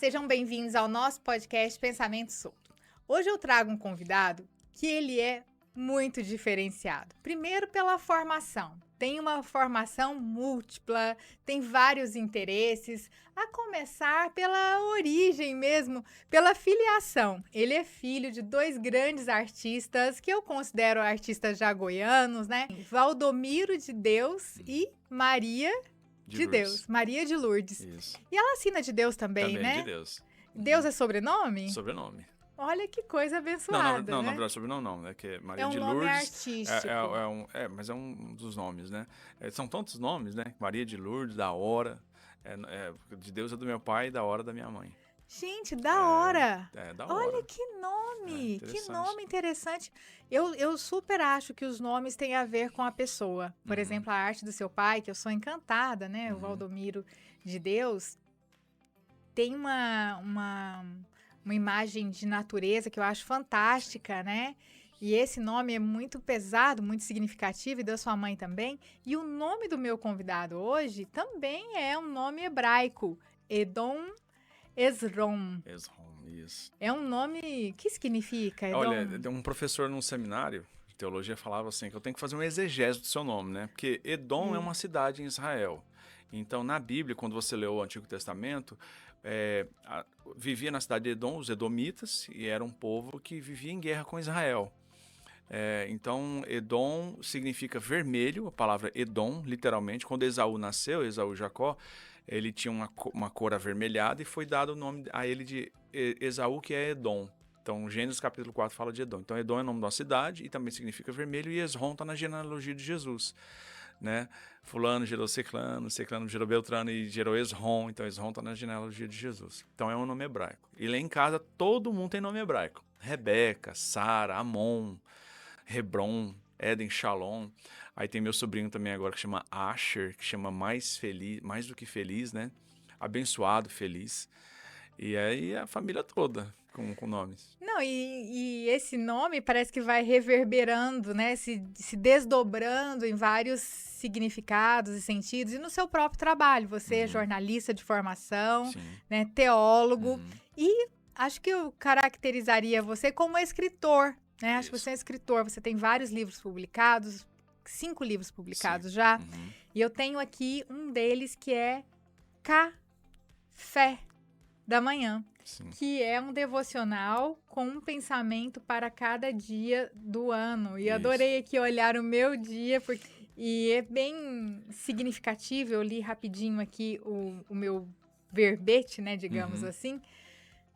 sejam bem-vindos ao nosso podcast Pensamento Solto. Hoje eu trago um convidado que ele é muito diferenciado. Primeiro pela formação. Tem uma formação múltipla, tem vários interesses, a começar pela origem mesmo, pela filiação. Ele é filho de dois grandes artistas, que eu considero artistas já goianos, né? Valdomiro de Deus e Maria de Deus. Maria de Lourdes. Isso. E ela assina de Deus também, né? De Deus. Deus é sobrenome? Sobrenome. Olha que coisa abençoada, Não, né? na verdade, sobrenome não, né? Que é Maria É um de nome Lourdes. artístico. Mas é um dos nomes, né? São tantos nomes, né? Maria de Lourdes, da hora. De Deus é do meu pai e da hora da minha mãe. Gente, da hora! Da hora. Olha que nome! Que Interessante. nome interessante. Eu super acho que os nomes têm a ver com a pessoa. Por exemplo, a arte do seu pai, que eu sou encantada, né? O Valdomiro de Deus. Tem uma imagem de natureza que eu acho fantástica, né? E esse nome é muito pesado, muito significativo, e da sua mãe também. E o nome do meu convidado hoje também é um nome hebraico, Edom Ezrom. Ezrom, isso. É um nome... que significa, Edom? Olha, um professor num seminário de teologia falava assim, que eu tenho que fazer um exegese do seu nome, né? Porque Edom é uma cidade em Israel. Então, na Bíblia, quando você lê o Antigo Testamento, vivia na cidade de Edom, os edomitas, e era um povo que vivia em guerra com Israel. Então, Edom significa vermelho, a palavra Edom, literalmente. Quando Esaú nasceu, Esaú e Jacó, ele tinha uma cor avermelhada e foi dado o nome a ele de Esaú, que é Edom. Então, Gênesis capítulo 4 fala de Edom. Então, Edom é o nome de uma cidade e também significa vermelho, e Esrom está na genealogia de Jesus, né? Fulano gerou Ciclano, Ciclano gerou Beltrano e gerou Esrom. Então, Esrom está na genealogia de Jesus. Então, é um nome hebraico. E lá em casa, todo mundo tem nome hebraico. Rebeca, Sara, Amon, Hebron, Éden, Shalom. Aí tem meu sobrinho também agora que chama Asher, que chama mais feliz, mais do que feliz, né? Abençoado, feliz. E aí a família toda com nomes. Não, e esse nome parece que vai reverberando, né? Se desdobrando em vários significados e sentidos. E no seu próprio trabalho. Você é jornalista de formação, né? Teólogo. E acho que eu caracterizaria você como escritor, né? Acho que você é escritor. Você tem vários livros publicados, 5 livros publicados já. E eu tenho aqui um deles que é Café da Manhã, que é um devocional com um pensamento para cada dia do ano. E adorei aqui olhar o meu dia, e é bem significativo. Eu li rapidinho aqui o meu verbete, né, digamos assim.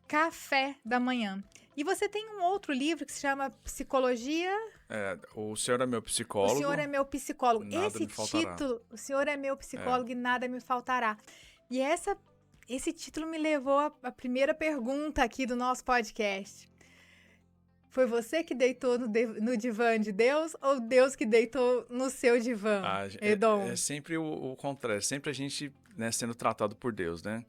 Café da Manhã. E você tem um outro livro que se chama Psicologia... O Senhor é meu psicólogo. O Senhor é meu psicólogo. Esse título, O Senhor é meu psicólogo e nada me faltará. E esse título me levou à primeira pergunta aqui do nosso podcast. Foi você que deitou no divã de Deus ou Deus que deitou no seu divã, Edom? É sempre o contrário, sempre a gente, né, sendo tratado por Deus, né?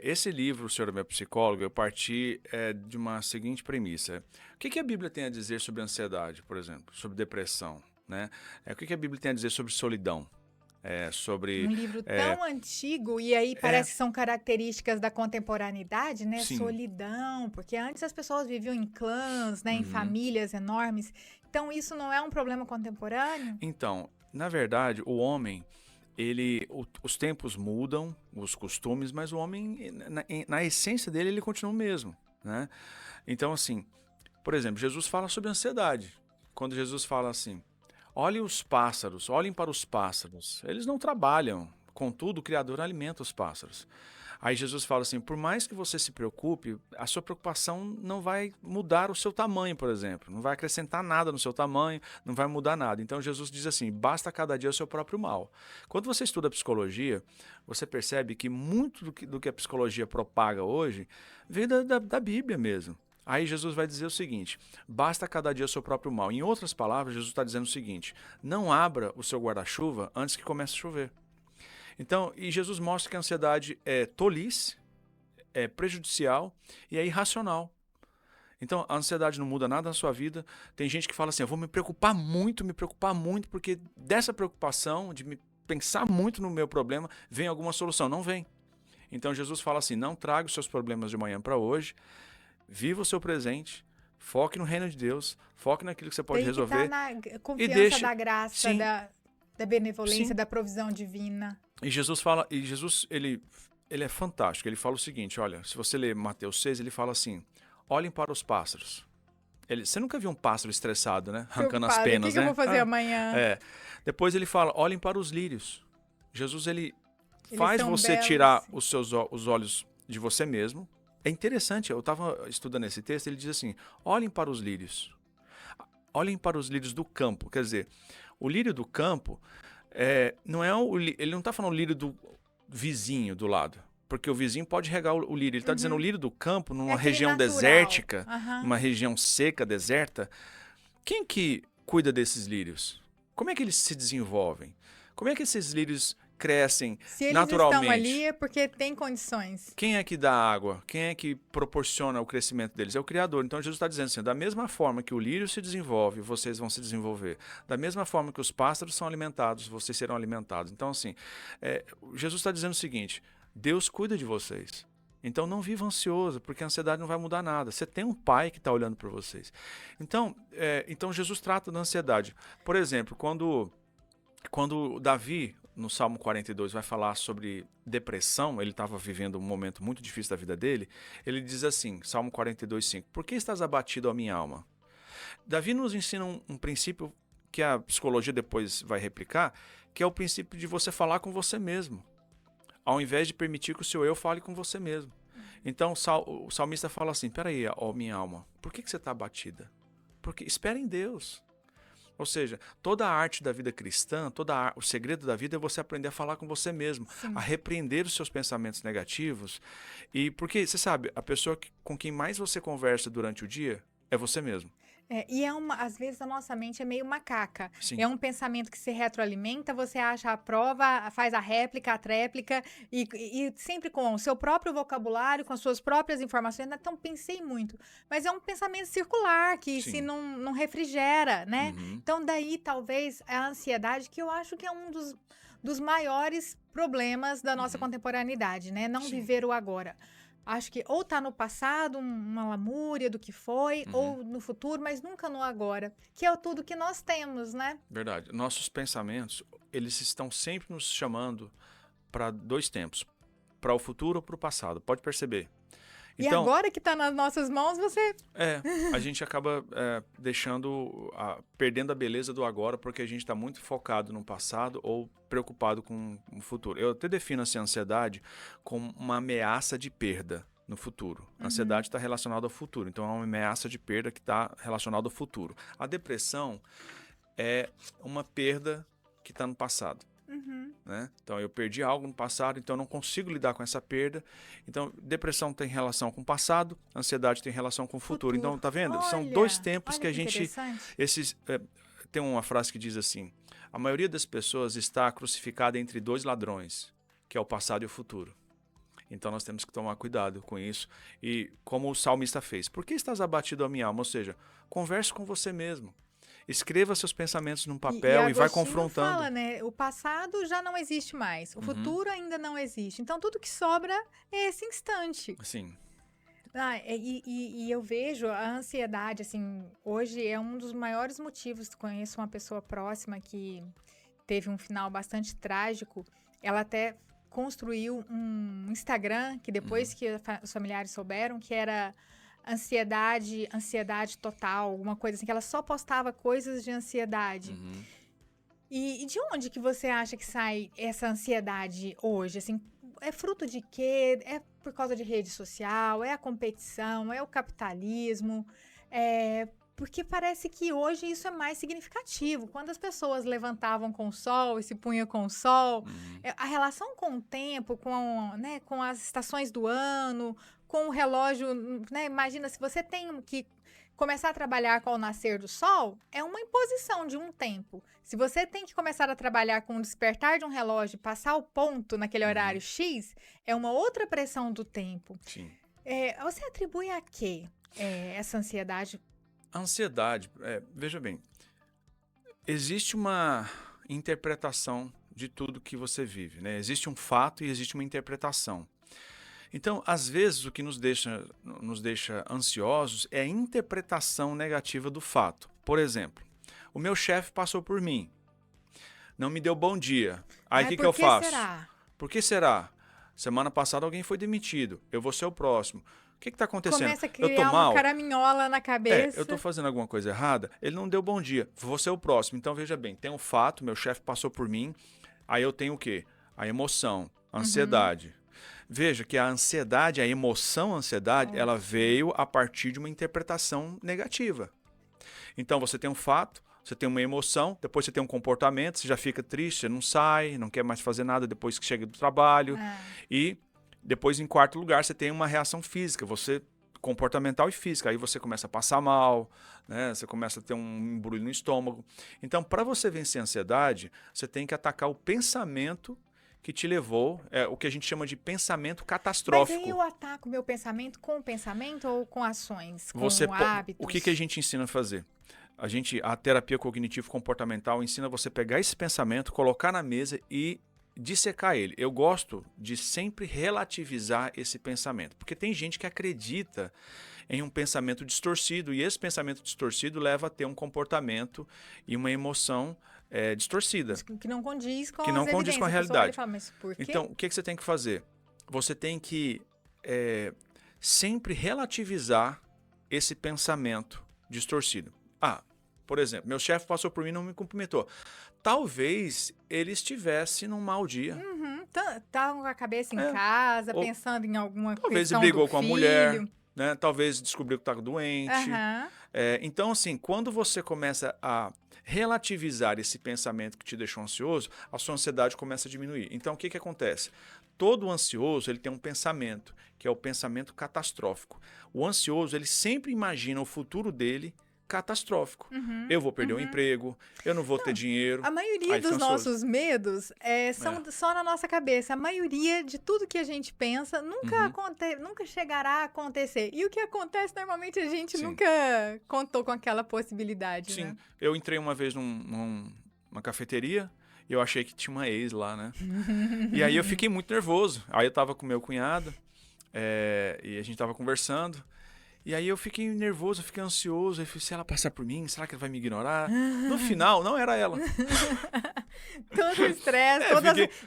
Esse livro, O Senhor é meu psicólogo, eu parti de uma seguinte premissa. O que a Bíblia tem a dizer sobre ansiedade, por exemplo? Sobre depressão, né? O que a Bíblia tem a dizer sobre solidão? Sobre... Um livro tão antigo, e aí parece que são características da contemporaneidade, né? Sim. Solidão, porque antes as pessoas viviam em clãs, né? Em famílias enormes. Então, isso não é um problema contemporâneo? Então, na verdade, o homem, os tempos mudam, os costumes, mas o homem, na essência dele, ele continua o mesmo, né? Então, assim, por exemplo, Jesus fala sobre ansiedade. Quando Jesus fala assim... Olhem os pássaros, olhem para os pássaros. Eles não trabalham, contudo, o Criador alimenta os pássaros. Aí Jesus fala assim, por mais que você se preocupe, a sua preocupação não vai mudar o seu tamanho, por exemplo. Não vai acrescentar nada no seu tamanho, não vai mudar nada. Então Jesus diz assim, basta cada dia o seu próprio mal. Quando você estuda psicologia, você percebe que muito do que a psicologia propaga hoje vem da Bíblia mesmo. Aí Jesus vai dizer o seguinte, basta cada dia o seu próprio mal. Em outras palavras, Jesus está dizendo o seguinte, não abra o seu guarda-chuva antes que comece a chover. Então, e Jesus mostra que a ansiedade é tolice, é prejudicial e é irracional. Então, a ansiedade não muda nada na sua vida. Tem gente que fala assim, eu vou me preocupar muito, porque dessa preocupação, de me pensar muito no meu problema, vem alguma solução. Não vem. Então Jesus fala assim, não traga os seus problemas de amanhã para hoje, viva o seu presente, foque no reino de Deus, foque naquilo que você pode Tem que resolver estar na e confiança deixe... da graça, Sim, da benevolência, sim. da provisão divina. E Jesus fala, e Jesus, ele é fantástico, ele fala o seguinte, olha, se você ler Mateus 6, ele fala assim, olhem para os pássaros. Você nunca viu um pássaro estressado, né? Arrancando as Preocupada, o que penas, que eu vou né? fazer amanhã? É. Depois ele fala, olhem para os lírios. Jesus, ele Eles faz são você belos. tirar os olhos de você mesmo. É interessante, eu estava estudando esse texto, ele diz assim, olhem para os lírios. Olhem para os lírios do campo. Quer dizer, o lírio do campo, não é ele não está falando o lírio do vizinho do lado. Porque o vizinho pode regar o lírio. Ele está dizendo o lírio do campo, numa aquele região natural. desértica, Aham. numa região seca, deserta. Quem que cuida desses lírios? Como é que eles se desenvolvem? Como é que esses lírios crescem Se eles naturalmente? estão ali é porque tem condições. Quem é que dá água? Quem é que proporciona o crescimento deles? É o Criador. Então Jesus está dizendo assim, da mesma forma que o lírio se desenvolve, vocês vão se desenvolver. Da mesma forma que os pássaros são alimentados, vocês serão alimentados. Então assim, Jesus está dizendo o seguinte, Deus cuida de vocês. Então não viva ansioso, porque a ansiedade não vai mudar nada. Você tem um pai que está olhando para vocês. Então Jesus trata da ansiedade. Por exemplo, quando Davi, no Salmo 42, vai falar sobre depressão, ele estava vivendo um momento muito difícil da vida dele, ele diz assim, Salmo 42, 5, por que estás abatido, ó minha alma? Davi nos ensina um princípio que a psicologia depois vai replicar, que é o princípio de você falar com você mesmo, ao invés de permitir que o seu eu fale com você mesmo. Então o salmista fala assim, peraí, ó minha alma, por que você está abatida? Porque espera em Deus. Ou seja, toda a arte da vida cristã, o segredo da vida é você aprender a falar com você mesmo, Sim. a repreender os seus pensamentos negativos. E porque, você sabe, a pessoa com quem mais você conversa durante o dia é você mesmo. E às vezes a nossa mente é meio macaca. Sim. É um pensamento que se retroalimenta, você acha a prova, faz a réplica, a tréplica, e sempre com o seu próprio vocabulário, com as suas próprias informações. Então, pensei muito. Mas é um pensamento circular, que Sim. se não refrigera, né? Uhum. Então, daí, talvez, a ansiedade, que eu acho que é um dos maiores problemas da nossa contemporaneidade, né? Não Sim. viver o agora. Acho que ou tá no passado, uma lamúria do que foi, ou no futuro, mas nunca no agora, que é tudo que nós temos, né? Verdade. Nossos pensamentos, eles estão sempre nos chamando para dois tempos, para o futuro ou para o passado. Pode perceber. E agora que tá nas nossas mãos, você... A gente acaba perdendo a beleza do agora porque a gente está muito focado no passado ou preocupado com o futuro. Eu até defino assim, a ansiedade como uma ameaça de perda no futuro. A ansiedade está relacionada ao futuro, então é uma ameaça de perda que está relacionada ao futuro. A depressão é uma perda que está no passado. Né? Então eu perdi algo no passado, então eu não consigo lidar com essa perda. Então depressão tem relação com o passado, ansiedade tem relação com o futuro. Então tá vendo? São dois tempos que a gente tem uma frase que diz assim: a maioria das pessoas está crucificada entre dois ladrões, que é o passado e o futuro. Então nós temos que tomar cuidado com isso. E como o salmista fez, por que estás abatido a minha alma? Ou seja, converse com você mesmo. Escreva seus pensamentos num papel e vai confrontando. Fala, né? O passado já não existe mais. O futuro ainda não existe. Então, tudo que sobra é esse instante. Sim. E eu vejo a ansiedade, assim, hoje é um dos maiores motivos. Conheço uma pessoa próxima que teve um final bastante trágico. Ela até construiu um Instagram, que depois que os familiares souberam, que era... ansiedade total, alguma coisa assim, que ela só postava coisas de ansiedade. E de onde que você acha que sai essa ansiedade hoje? Assim, é fruto de quê? É por causa de rede social? É a competição? É o capitalismo? Porque parece que hoje isso é mais significativo. Quando as pessoas levantavam com o sol e se punham com o sol, a relação com o tempo, com as estações do ano, com o relógio, né? Imagina, se você tem que começar a trabalhar com o nascer do sol, é uma imposição de um tempo. Se você tem que começar a trabalhar com o despertar de um relógio, passar o ponto naquele horário X, é uma outra pressão do tempo. Sim. Você atribui a quê essa ansiedade? A ansiedade, veja bem, existe uma interpretação de tudo que você vive, né? Existe um fato e existe uma interpretação. Então, às vezes, o que nos deixa ansiosos é a interpretação negativa do fato. Por exemplo, o meu chefe passou por mim, não me deu bom dia. Aí o que eu faço? Será? Por que será? Semana passada alguém foi demitido, eu vou ser o próximo. O que está acontecendo? Começa a Eu tô criar uma mal? caraminhola na cabeça. Eu estou fazendo alguma coisa errada? Ele não deu bom dia, vou ser o próximo. Então, veja bem, tem um fato, meu chefe passou por mim, aí eu tenho o quê? A emoção, a ansiedade. Veja que a ansiedade, a emoção, a ansiedade, ela veio a partir de uma interpretação negativa. Então, você tem um fato, você tem uma emoção, depois você tem um comportamento, você já fica triste, você não sai, não quer mais fazer nada depois que chega do trabalho. E depois, em quarto lugar, você tem uma reação física, comportamental e física. Aí você começa a passar mal, né? Você começa a ter um embrulho no estômago. Então, para você vencer a ansiedade, você tem que atacar o pensamento que te levou, o que a gente chama de pensamento catastrófico. Mas aí eu ataco meu pensamento com o pensamento ou com ações, com hábitos? O que a gente ensina a fazer? A terapia cognitivo-comportamental ensina você a pegar esse pensamento, colocar na mesa e dissecar ele. Eu gosto de sempre relativizar esse pensamento, porque tem gente que acredita em um pensamento distorcido e esse pensamento distorcido leva a ter um comportamento e uma emoção distorcida. Que não condiz com a realidade. Fala, mas por quê? Então, o que você tem que fazer? Você tem que sempre relativizar esse pensamento distorcido. Por exemplo, meu chefe passou por mim e não me cumprimentou. Talvez ele estivesse num mau dia. Tá com a cabeça em casa, pensando em alguma talvez questão ele brigou do com a filho. mulher, né? Talvez descobriu que está doente. Então, assim, quando você começa a relativizar esse pensamento que te deixou ansioso, a sua ansiedade começa a diminuir. Então, o que acontece? Todo ansioso ele tem um pensamento, que é o pensamento catastrófico. O ansioso ele sempre imagina o futuro dele catastrófico. Eu vou perder o emprego, eu não vou ter dinheiro. A maioria dos nossos medos são só na nossa cabeça. A maioria de tudo que a gente pensa nunca chegará a acontecer. E o que acontece, normalmente, a gente nunca contou com aquela possibilidade. Sim. Né? Eu entrei uma vez numa cafeteria e eu achei que tinha uma ex lá, né? E aí eu fiquei muito nervoso. Aí eu tava com meu cunhado e a gente tava conversando. E aí eu fiquei nervoso, fiquei ansioso. Eu falei, se ela passar por mim, será que ela vai me ignorar? No final, não era ela. Todo o estresse.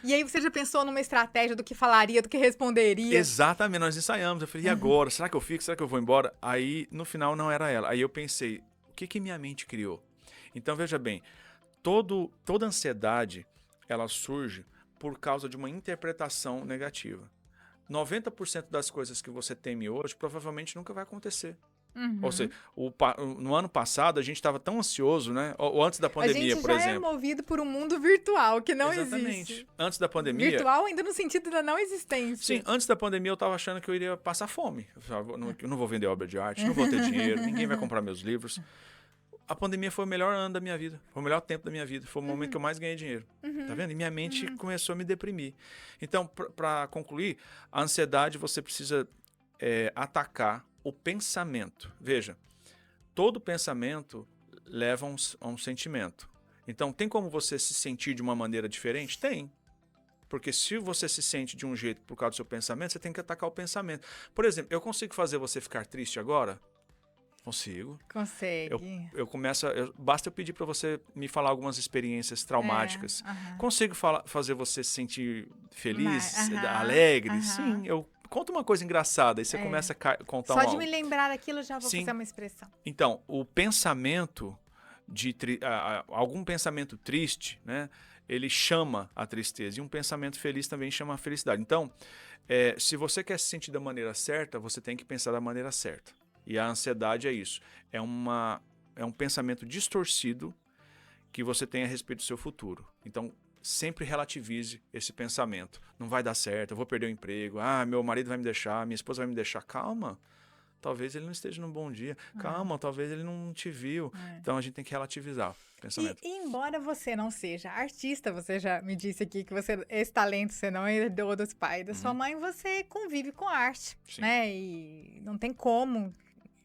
E aí você já pensou numa estratégia do que falaria, do que responderia? Exatamente, nós ensaiamos. Eu falei, e agora? Será que eu fico? Será que eu vou embora? Aí, no final, não era ela. Aí eu pensei, o que minha mente criou? Então, veja bem, toda ansiedade, ela surge por causa de uma interpretação negativa. 90% das coisas que você teme hoje provavelmente nunca vai acontecer. Ou seja, no ano passado a gente estava tão ansioso, né? Ou antes da pandemia, por exemplo. A gente já é movido por um mundo virtual que não Exatamente. existe. Antes da pandemia... Virtual ainda no sentido da não existência. Sim, antes da pandemia eu estava achando que eu iria passar fome. Eu não vou vender obra de arte, não vou ter dinheiro, ninguém vai comprar meus livros. A pandemia foi o melhor ano da minha vida, foi o melhor tempo da minha vida, foi o momento que eu mais ganhei dinheiro. Tá vendo? E minha mente começou a me deprimir. Então, para concluir, a ansiedade você precisa atacar o pensamento. Veja, todo pensamento leva a um sentimento. Então, tem como você se sentir de uma maneira diferente? Tem. Porque se você se sente de um jeito por causa do seu pensamento, você tem que atacar o pensamento. Por exemplo, eu consigo fazer você ficar triste agora? Consigo. Consegue. Basta eu pedir para você me falar algumas experiências traumáticas. Consigo fazer você se sentir feliz, alegre? Sim, eu conto uma coisa engraçada e você começa a contar Só de me lembrar daquilo, eu já vou fazer uma expressão. Então, o pensamento algum pensamento triste, né? Ele chama a tristeza. E um pensamento feliz também chama a felicidade. Então, se você quer se sentir da maneira certa, você tem que pensar da maneira certa. E a ansiedade é isso. É um pensamento distorcido que você tem a respeito do seu futuro. Então, sempre relativize esse pensamento. Não vai dar certo, eu vou perder o emprego. Meu marido vai me deixar, minha esposa vai me deixar. Calma. Talvez ele não esteja num bom dia. Calma, talvez ele não te viu. Então, a gente tem que relativizar o pensamento. E embora você não seja artista, você já me disse aqui que esse talento você não herdou dos pais da sua mãe, você convive com arte, né? E não tem como,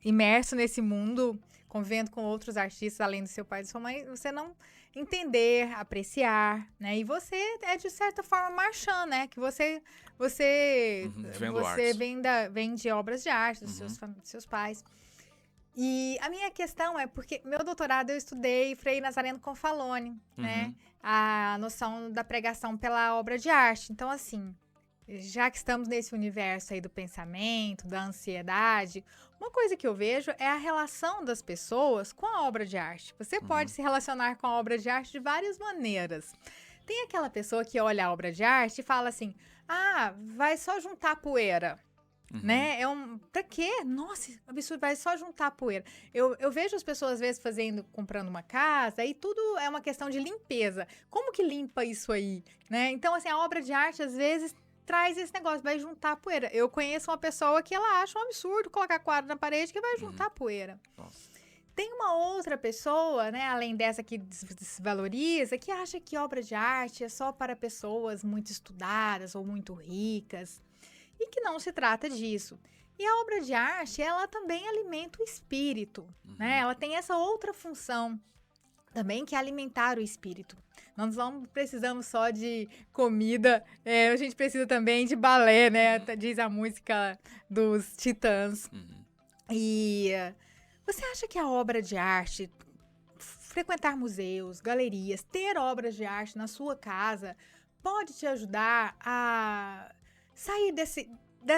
imerso nesse mundo, convivendo com outros artistas, além do seu pai e da sua mãe, você não entender, apreciar, né? E você é, de certa forma, marchand, né? Que você Vendo artes. vem de obras de arte dos Uhum. dos seus pais. E a minha questão é porque meu doutorado eu estudei Frei Nazareno Confalone, né? Uhum. A noção da pregação pela obra de arte. Então, assim, já que estamos nesse universo aí do pensamento, da ansiedade, uma coisa que eu vejo é a relação das pessoas com a obra de arte. Você pode se relacionar com a obra de arte de várias maneiras. Tem aquela pessoa que olha a obra de arte e fala assim: ah, vai só juntar poeira. Né? Pra quê? Nossa, absurdo, vai só juntar poeira. Eu vejo as pessoas, às vezes, comprando uma casa, e tudo é uma questão de limpeza. Como que limpa isso aí? Né? Então, assim, a obra de arte, às vezes, traz esse negócio, vai juntar poeira. Eu conheço uma pessoa que ela acha um absurdo colocar quadro na parede que vai juntar poeira. Nossa. Tem uma outra pessoa, né, além dessa que desvaloriza, que acha que obra de arte é só para pessoas muito estudadas ou muito ricas. E que não se trata disso. E a obra de arte, ela também alimenta o espírito, né? Ela tem essa outra função também, que é alimentar o espírito. Nós não precisamos só de comida, a gente precisa também de balé, né? Diz a música dos Titãs. E você acha que a obra de arte, frequentar museus, galerias, ter obras de arte na sua casa, pode te ajudar a sair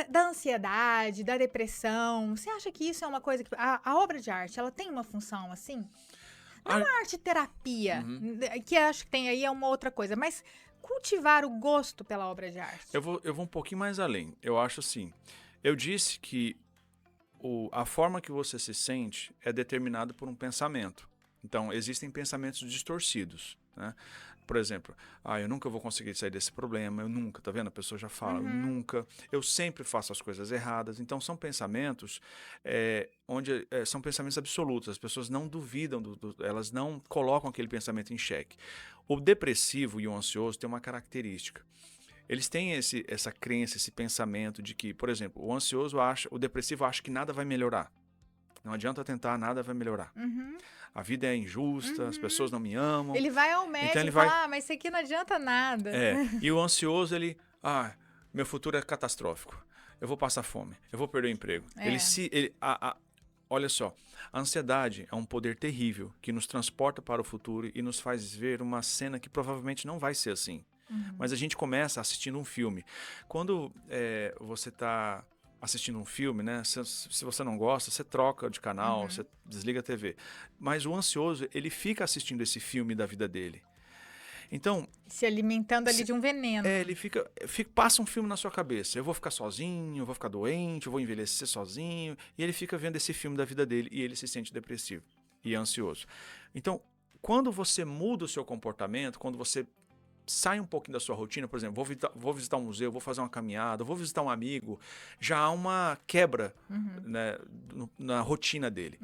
da ansiedade, da depressão? Você acha que isso é uma coisa que... A obra de arte, ela tem uma função assim? Não a arte-terapia, que acho que tem aí é uma outra coisa, mas cultivar o gosto pela obra de arte. Eu vou um pouquinho mais além. Eu acho assim, eu disse que a forma que você se sente é determinada por um pensamento. Então, existem pensamentos distorcidos, né? Por exemplo, eu nunca vou conseguir sair desse problema, eu nunca, tá vendo? A pessoa já fala, eu nunca, eu sempre faço as coisas erradas. Então, são pensamentos são pensamentos absolutos, as pessoas não duvidam, elas não colocam aquele pensamento em xeque. O depressivo e o ansioso têm uma característica. Eles têm essa crença, esse pensamento de que, por exemplo, o depressivo acha que nada vai melhorar. Não adianta tentar, nada vai melhorar. A vida é injusta, as pessoas não me amam. Ele vai ao médico e fala, mas isso aqui não adianta nada. E o ansioso, meu futuro é catastrófico. Eu vou passar fome, eu vou perder o emprego. Olha só, a ansiedade é um poder terrível que nos transporta para o futuro e nos faz ver uma cena que provavelmente não vai ser assim. Mas a gente começa assistindo um filme. Quando você está assistindo um filme, né? Se você não gosta, você troca de canal, você desliga a TV. Mas o ansioso, ele fica assistindo esse filme da vida dele. Então... se alimentando ali de um veneno. Ele passa um filme na sua cabeça. Eu vou ficar sozinho, eu vou ficar doente, eu vou envelhecer sozinho. E ele fica vendo esse filme da vida dele e ele se sente depressivo e ansioso. Então, quando você muda o seu comportamento, quando você sai um pouquinho da sua rotina, por exemplo, vou visitar um museu, vou fazer uma caminhada, vou visitar um amigo, já há uma quebra, né, na rotina dele.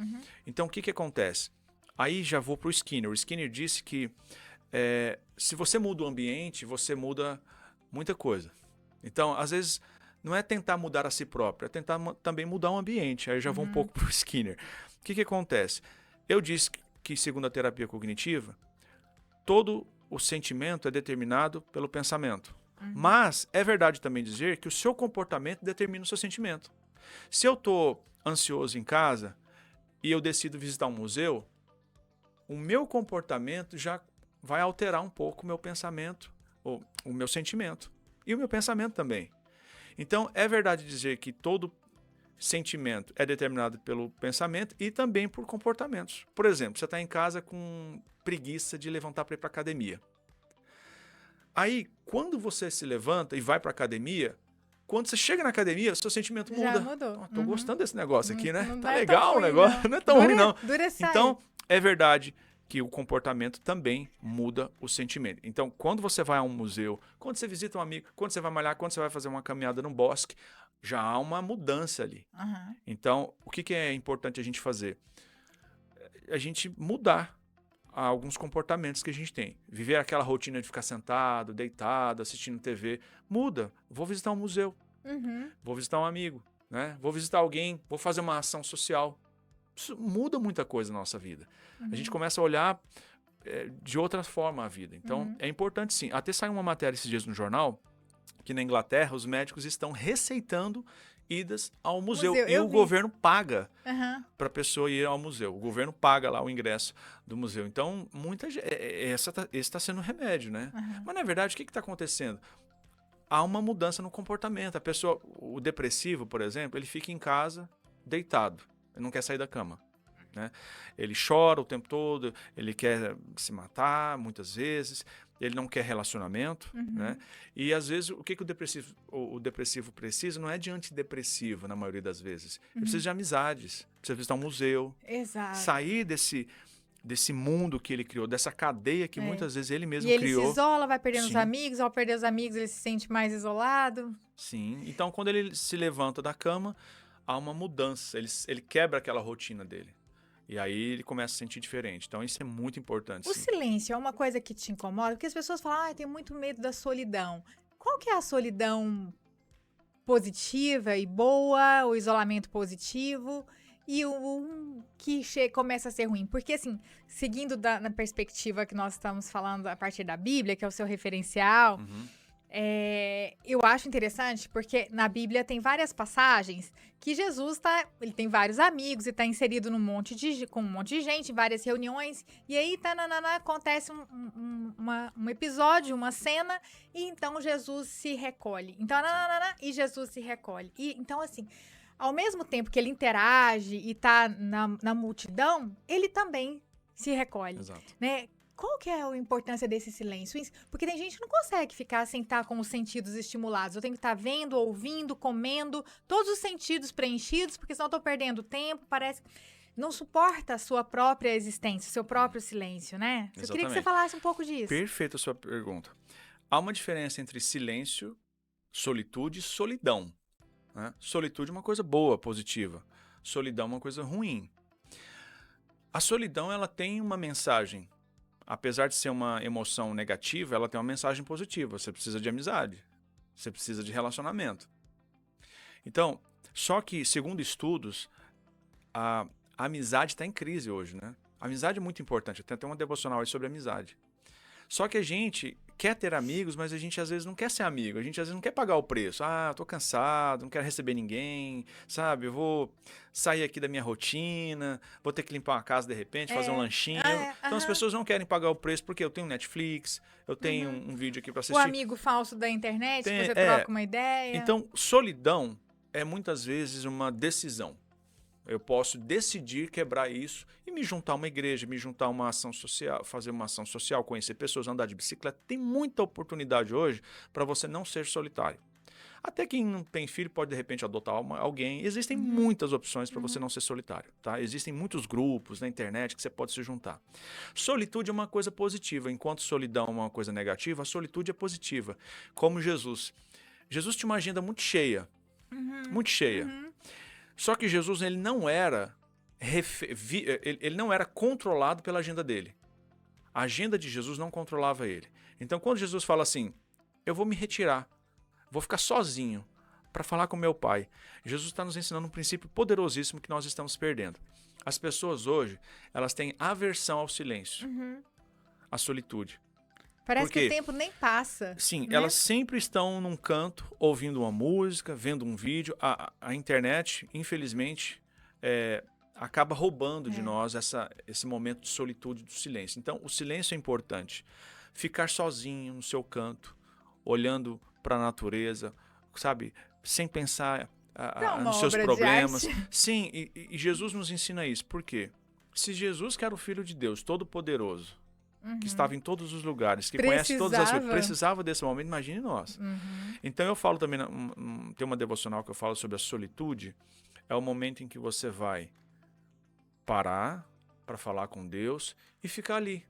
Então, o que acontece? Aí já vou para o Skinner. O Skinner disse que se você muda o ambiente, você muda muita coisa. Então, às vezes, não é tentar mudar a si próprio, é tentar também mudar o ambiente. Aí eu já vou um pouco para o Skinner. O que acontece? Eu disse que, segundo a terapia cognitiva, todo o sentimento é determinado pelo pensamento. Mas é verdade também dizer que o seu comportamento determina o seu sentimento. Se eu estou ansioso em casa e eu decido visitar um museu, o meu comportamento já vai alterar um pouco o meu pensamento, ou o meu sentimento. E o meu pensamento também. Então, é verdade dizer que todo sentimento é determinado pelo pensamento e também por comportamentos. Por exemplo, você está em casa com preguiça de levantar para ir para a academia. Aí, quando você se levanta e vai para a academia, quando você chega na academia, seu sentimento muda. Já mudou. Tô gostando desse negócio aqui, né? Tá é legal tão o negócio. ruim, Não é tão ruim, não. Dura Então, é verdade que o comportamento também muda o sentimento. Então, quando você vai a um museu, quando você visita um amigo, quando você vai malhar, quando você vai fazer uma caminhada no bosque, já há uma mudança ali. Então, o que é importante a gente fazer? A gente mudar alguns comportamentos que a gente tem. Viver aquela rotina de ficar sentado, deitado, assistindo TV, muda. Vou visitar um museu, vou visitar um amigo, né? Vou visitar alguém, vou fazer uma ação social. Isso muda muita coisa na nossa vida. A gente começa a olhar de outra forma a vida. Então, Uhum. é importante sim. Até saiu uma matéria esses dias no jornal que na Inglaterra os médicos estão receitando idas ao museu. Museu, E eu o vi. governo paga Aham. para a pessoa ir ao museu. O governo paga lá o ingresso do museu. Então, esse está sendo um remédio, né? Aham. Mas, na verdade, o que está acontecendo? Há uma mudança no comportamento. A pessoa, o depressivo, por exemplo, ele fica em casa deitado. Ele não quer sair da cama. Né? Ele chora o tempo todo, ele quer se matar muitas vezes, ele não quer relacionamento, né? Uhum. E às vezes o que o depressivo precisa não é de antidepressivo na maioria das vezes. Ele precisa de amizades, precisa visitar um museu, Exato. sair desse mundo que ele criou, dessa cadeia que muitas vezes ele E mesmo ele se criou. isola, vai perdendo os Sim. amigos, ao perder os amigos ele se sente mais isolado. Sim, então quando ele se levanta da cama, há uma mudança, ele quebra aquela rotina dele. E aí ele começa a se sentir diferente. Então isso é muito importante, O sim. silêncio é uma coisa que te incomoda? Porque as pessoas falam, eu tenho muito medo da solidão. Qual que é a solidão positiva e boa, o isolamento positivo e o que começa a ser ruim? Porque, assim, seguindo na perspectiva que nós estamos falando a partir da Bíblia, que é o seu referencial, Uhum. eu acho interessante porque na Bíblia tem várias passagens que Jesus ele tem vários amigos e está inserido com um monte de gente, em várias reuniões, e aí acontece um episódio, uma cena, e então Jesus se recolhe. Então, e Jesus se recolhe. E, então, assim, ao mesmo tempo que ele interage e está na multidão, ele também se recolhe, Exato. né? Qual que é a importância desse silêncio? Porque tem gente que não consegue ficar sem estar com os sentidos estimulados. Eu tenho que estar vendo, ouvindo, comendo, todos os sentidos preenchidos, porque senão eu estou perdendo tempo, parece... Não suporta a sua própria existência, o seu próprio silêncio, né? Eu queria que você falasse um pouco disso. Perfeita a sua pergunta. Há uma diferença entre silêncio, solitude e solidão. Né? Solitude é uma coisa boa, positiva. Solidão é uma coisa ruim. A solidão, ela tem uma mensagem. Apesar de ser uma emoção negativa, ela tem uma mensagem positiva. Você precisa de amizade. Você precisa de relacionamento. Então, só que, segundo estudos, a amizade está em crise hoje, né? A amizade é muito importante. Eu tenho até uma devocional aí sobre amizade. Só que a gente quer ter amigos, mas a gente às vezes não quer ser amigo. A gente às vezes não quer pagar o preço. Ah, tô cansado, não quero receber ninguém, sabe? Eu vou sair aqui da minha rotina, vou ter que limpar uma casa de repente, fazer um lanchinho. Então as pessoas não querem pagar o preço porque eu tenho Netflix, eu tenho um vídeo aqui para assistir. O amigo falso da internet, que você troca uma ideia. Então, solidão é muitas vezes uma decisão. Eu posso decidir quebrar isso e me juntar a uma igreja, me juntar a uma ação social, fazer uma ação social, conhecer pessoas, andar de bicicleta. Tem muita oportunidade hoje para você não ser solitário. Até quem não tem filho pode, de repente, adotar alguém. Existem muitas opções para você não ser solitário. Tá? Existem muitos grupos na internet que você pode se juntar. Solitude é uma coisa positiva. Enquanto solidão é uma coisa negativa, a solitude é positiva. Como Jesus. Jesus tinha uma agenda muito cheia. Muito cheia. Só que Jesus ele não era controlado pela agenda dele. A agenda de Jesus não controlava ele. Então, quando Jesus fala assim, eu vou me retirar, vou ficar sozinho para falar com meu Pai, Jesus está nos ensinando um princípio poderosíssimo que nós estamos perdendo. As pessoas hoje, elas têm aversão ao silêncio, à solitude. Parece que o tempo nem passa. Sim, né? Elas sempre estão num canto, ouvindo uma música, vendo um vídeo. A internet, infelizmente, acaba roubando de nós esse momento de solitude, do silêncio. Então, o silêncio é importante. Ficar sozinho no seu canto, olhando para a natureza, sabe? Sem pensar nos seus problemas. Sim, e Jesus nos ensina isso. Por quê? Se Jesus, que era o Filho de Deus, Todo-Poderoso, que estava em todos os lugares, que conhece todas as coisas, precisava desse momento, imagine nós. Então eu falo também, tem uma devocional que eu falo sobre a solitude, é o momento em que você vai parar para falar com Deus e ficar ali,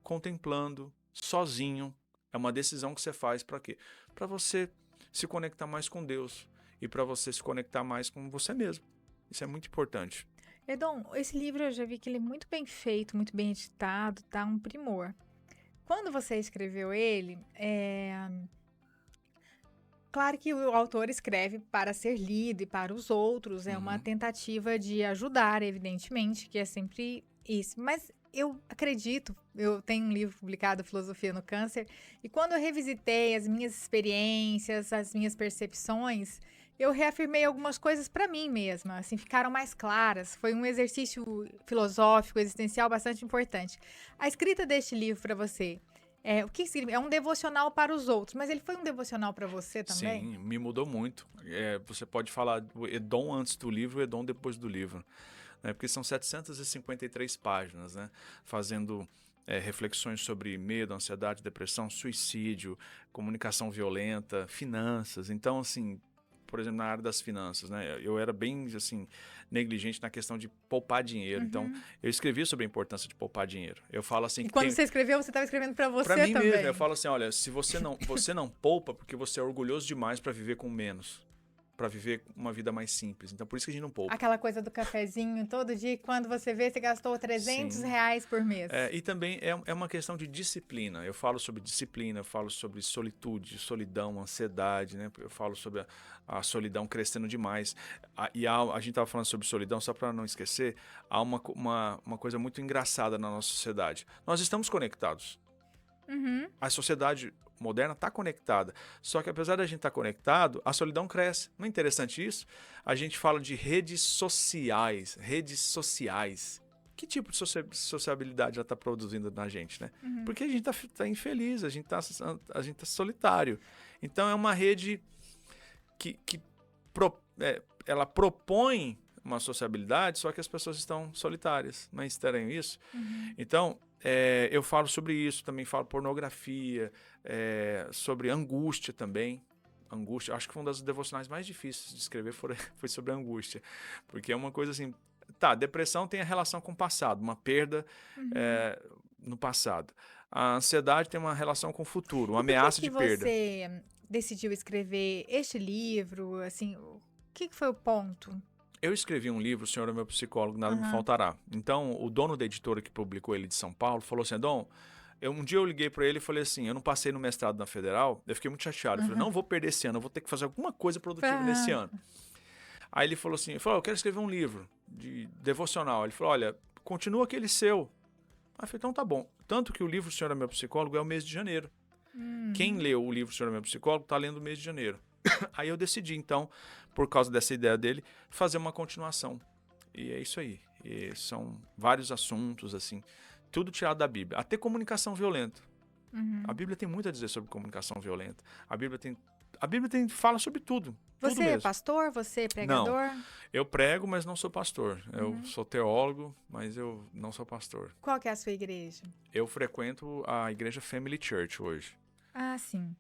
contemplando, sozinho. É uma decisão que você faz para quê? Para você se conectar mais com Deus e para você se conectar mais com você mesmo. Isso é muito importante. Edom, esse livro eu já vi que ele é muito bem feito, muito bem editado, tá um primor. Quando você escreveu ele, claro que o autor escreve para ser lido e para os outros, é uma tentativa de ajudar, evidentemente, que é sempre isso. Mas eu acredito, eu tenho um livro publicado, Filosofia no Câncer, e quando eu revisitei as minhas experiências, as minhas percepções, eu reafirmei algumas coisas para mim mesma, assim, ficaram mais claras. Foi um exercício filosófico, existencial bastante importante. A escrita deste livro para você, o que significa? É um devocional para os outros, mas ele foi um devocional para você também? Sim, me mudou muito. Você pode falar do Edom antes do livro e Edom depois do livro, né? Porque são 753 páginas, né? Fazendo reflexões sobre medo, ansiedade, depressão, suicídio, comunicação violenta, finanças. Então, assim, por exemplo, na área das finanças, né? Eu era bem, assim, negligente na questão de poupar dinheiro. Então, eu escrevi sobre a importância de poupar dinheiro. Eu falo assim E que quando você escreveu, você estava escrevendo para você mim também. mesmo. Eu falo assim, olha, se você não poupa porque você é orgulhoso demais para viver com menos, para viver uma vida mais simples. Então, por isso que a gente não poupa. Aquela coisa do cafezinho todo dia, quando você vê, você gastou R$ 300 por mês. E também é uma questão de disciplina. Eu falo sobre disciplina, eu falo sobre solitude, solidão, ansiedade, né? Eu falo sobre a solidão crescendo demais. A gente estava falando sobre solidão, só para não esquecer, há uma coisa muito engraçada na nossa sociedade. Nós estamos conectados. A sociedade moderna está conectada. Só que apesar da gente estar conectado, a solidão cresce. Não é interessante isso? A gente fala de redes sociais. Redes sociais. Que tipo de sociabilidade ela está produzindo na gente, né? Porque a gente tá infeliz, a gente tá solitário. Então é uma rede que ela propõe uma sociabilidade, só que as pessoas estão solitárias. Não é estranho isso? Então, eu falo sobre isso, também falo pornografia, sobre angústia também. Angústia, acho que foi uma das devocionais mais difíceis de escrever foi sobre a angústia. Porque é uma coisa assim, depressão tem a relação com o passado, uma perda no passado. A ansiedade tem uma relação com o futuro, uma ameaça de perda. Por que você decidiu escrever este livro? Assim, o que foi o ponto? Eu escrevi um livro, O Senhor é Meu Psicólogo, Nada Me Faltará. Então, o dono da editora que publicou ele de São Paulo falou assim, Dom, um dia eu liguei para ele e falei assim, eu não passei no mestrado na Federal, eu fiquei muito chateado. Eu falei, não vou perder esse ano, eu vou ter que fazer alguma coisa produtiva nesse ano. Aí ele falou assim, eu quero escrever um livro de devocional. Ele falou, olha, continua aquele seu. Aí eu falei, então tá bom. Tanto que o livro O Senhor é Meu Psicólogo é o mês de janeiro. Quem leu o livro O Senhor é Meu Psicólogo está lendo o mês de janeiro. Aí eu decidi, então, por causa dessa ideia dele, fazer uma continuação. E é isso aí. E são vários assuntos, assim, tudo tirado da Bíblia. Até comunicação violenta. A Bíblia tem muito a dizer sobre comunicação violenta. A Bíblia fala sobre tudo. Você é pastor? Você é pregador? Não, eu prego, mas não sou pastor. Eu sou teólogo, mas eu não sou pastor. Qual que é a sua igreja? Eu frequento a igreja Family Church hoje. Ah, sim.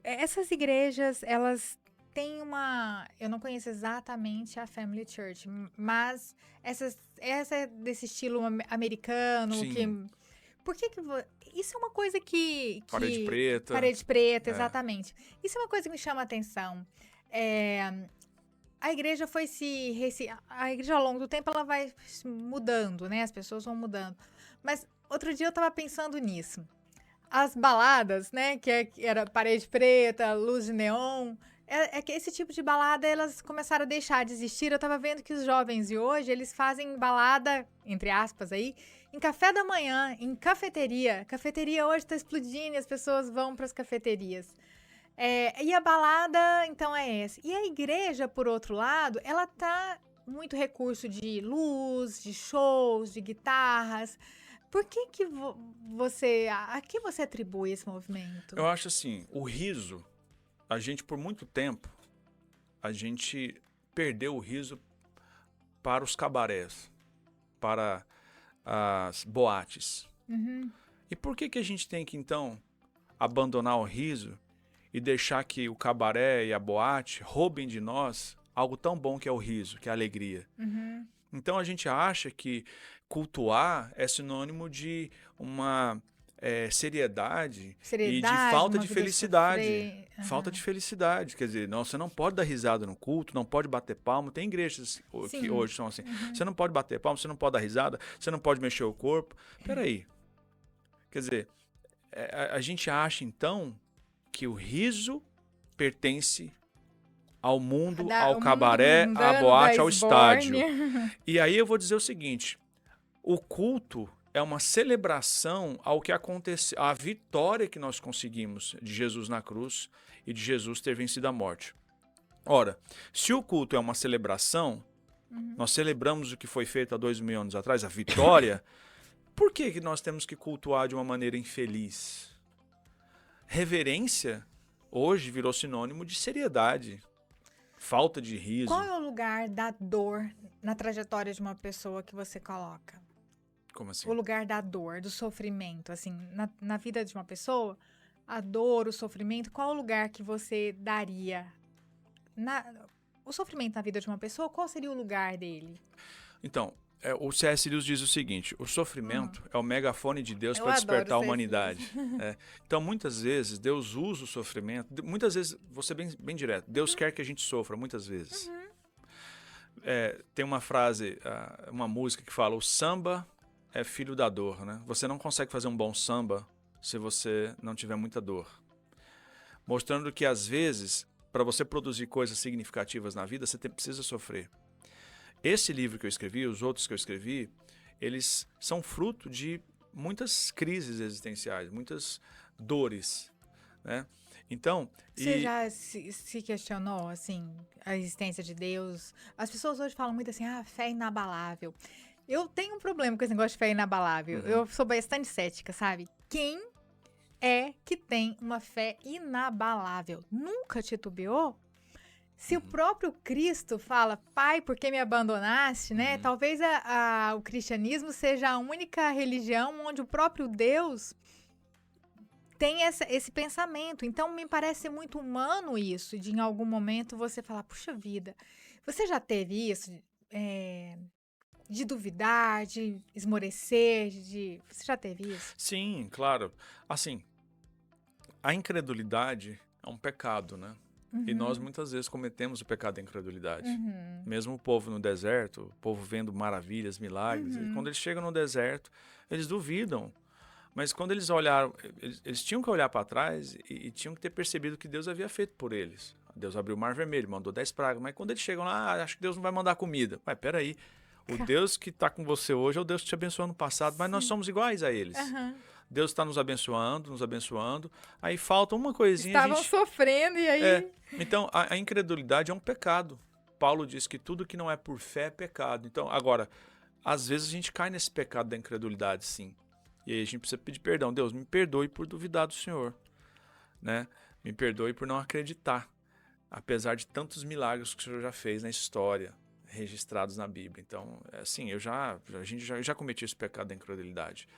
Essas igrejas, elas têm uma... Eu não conheço exatamente a Family Church, mas essa é desse estilo americano. Sim. Por que isso é uma coisa que... Parede preta. Parede preta, exatamente. Isso é uma coisa que me chama a atenção. A igreja a igreja ao longo do tempo ela vai mudando, né? As pessoas vão mudando. Mas outro dia eu tava pensando nisso. As baladas, né? Que era parede preta, luz de neon. Que esse tipo de balada, elas começaram a deixar de existir. Eu tava vendo que os jovens de hoje, eles fazem balada, entre aspas aí, em café da manhã, em cafeteria. Cafeteria hoje tá explodindo e as pessoas vão para as cafeterias. E a balada, então, é essa. E a igreja, por outro lado, ela tá muito recurso de luz, de shows, de guitarras. Por que a que você atribui esse movimento? Eu acho assim, o riso, a gente por muito tempo, a gente perdeu o riso para os cabarés, para as boates. E por que a gente tem que, então, abandonar o riso e deixar que o cabaré e a boate roubem de nós algo tão bom que é o riso, que é a alegria? Então a gente acha que cultuar é sinônimo de uma seriedade e de falta de felicidade. Falta de felicidade. Quer dizer, você não pode dar risada no culto, não pode bater palma. Tem igrejas que hoje são assim. Você não pode bater palma, você não pode dar risada, você não pode mexer o corpo. Peraí. Quer dizer, a gente acha então que o riso pertence ao mundo, ao cabaré, à boate, ao estádio. E aí eu vou dizer o seguinte, o culto é uma celebração ao que aconteceu, à vitória que nós conseguimos de Jesus na cruz e de Jesus ter vencido a morte. Ora, se o culto é uma celebração, nós celebramos o que foi feito há 2000 anos atrás, a vitória, por que nós temos que cultuar de uma maneira infeliz? Reverência hoje virou sinônimo de seriedade, falta de riso. Qual é o lugar da dor na trajetória de uma pessoa que você coloca? Como assim? O lugar da dor, do sofrimento, assim, na vida de uma pessoa, a dor, o sofrimento, qual o lugar que você daria? O sofrimento na vida de uma pessoa, qual seria o lugar dele? Então, o C.S. Lewis diz o seguinte: o sofrimento é o megafone de Deus Eu para adoro despertar a o C.S. humanidade. Então, muitas vezes, Deus usa o sofrimento. Muitas vezes, vou ser bem direto, Deus quer que a gente sofra, muitas vezes. Tem uma frase, uma música que fala: o samba é filho da dor, né? Você não consegue fazer um bom samba se você não tiver muita dor. Mostrando que, às vezes, para você produzir coisas significativas na vida, você precisa sofrer. Esse livro que eu escrevi, os outros que eu escrevi, eles são fruto de muitas crises existenciais, muitas dores, né? Então... Você já se questionou, assim, a existência de Deus? As pessoas hoje falam muito assim, fé inabalável. Eu tenho um problema com esse negócio de fé inabalável. Eu sou bastante cética, sabe? Quem é que tem uma fé inabalável? Nunca titubeou? Se o próprio Cristo fala, Pai, por que me abandonaste, né? Talvez o cristianismo seja a única religião onde o próprio Deus tem esse pensamento. Então, me parece muito humano isso, de em algum momento você falar, puxa vida, você já teve isso? De duvidar, de esmorecer, Você já teve isso? Sim, claro. Assim, a incredulidade é um pecado, né? E nós muitas vezes cometemos o pecado da incredulidade. Mesmo o povo no deserto, o povo vendo maravilhas, milagres, e quando eles chegam no deserto, eles duvidam. Mas quando eles olharam, eles tinham que olhar para trás e tinham que ter percebido o que Deus havia feito por eles. Deus abriu o Mar Vermelho, mandou 10 pragas, mas quando eles chegam lá, acho que Deus não vai mandar comida. Mas peraí, o Deus que está com você hoje é o Deus que te abençoou no passado, mas nós somos iguais a eles. Deus está nos abençoando, aí falta uma coisinha. Estavam sofrendo e aí... Então, a incredulidade é um pecado. Paulo diz que tudo que não é por fé é pecado. Então, agora, às vezes a gente cai nesse pecado da incredulidade, sim. E aí a gente precisa pedir perdão. Deus, me perdoe por duvidar do Senhor, né? Me perdoe por não acreditar, apesar de tantos milagres que o Senhor já fez na história, registrados na Bíblia. Então, assim, a gente já cometi esse pecado da incredulidade.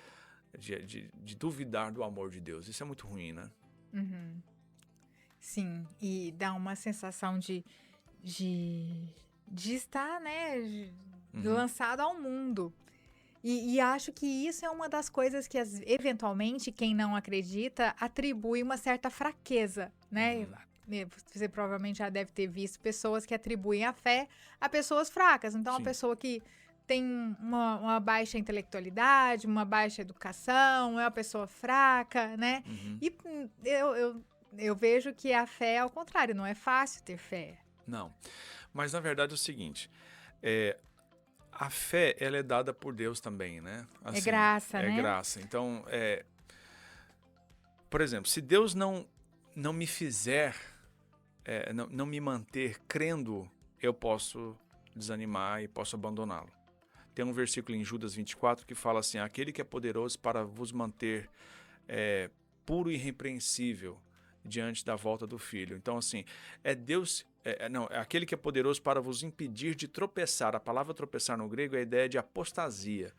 De duvidar do amor de Deus. Isso é muito ruim, né? Sim, e dá uma sensação de estar, né, lançado ao mundo. E acho que isso é uma das coisas que, eventualmente, quem não acredita, atribui uma certa fraqueza, né? Você provavelmente já deve ter visto pessoas que atribuem a fé a pessoas fracas. Então, uma pessoa que tem uma baixa intelectualidade, uma baixa educação, é uma pessoa fraca, né? E eu vejo que a fé é ao contrário, não é fácil ter fé. Não, mas na verdade é o seguinte, a fé, ela é dada por Deus também, né? Assim, é graça, né? É graça. Então, por exemplo, se Deus não me fizer, não me manter crendo, eu posso desanimar e posso abandoná-lo. Tem um versículo em Judas 24 que fala assim: aquele que é poderoso para vos manter puro e irrepreensível diante da volta do Filho. Então, assim, Deus, é aquele que é poderoso para vos impedir de tropeçar. A palavra tropeçar no grego é a ideia de apostasia.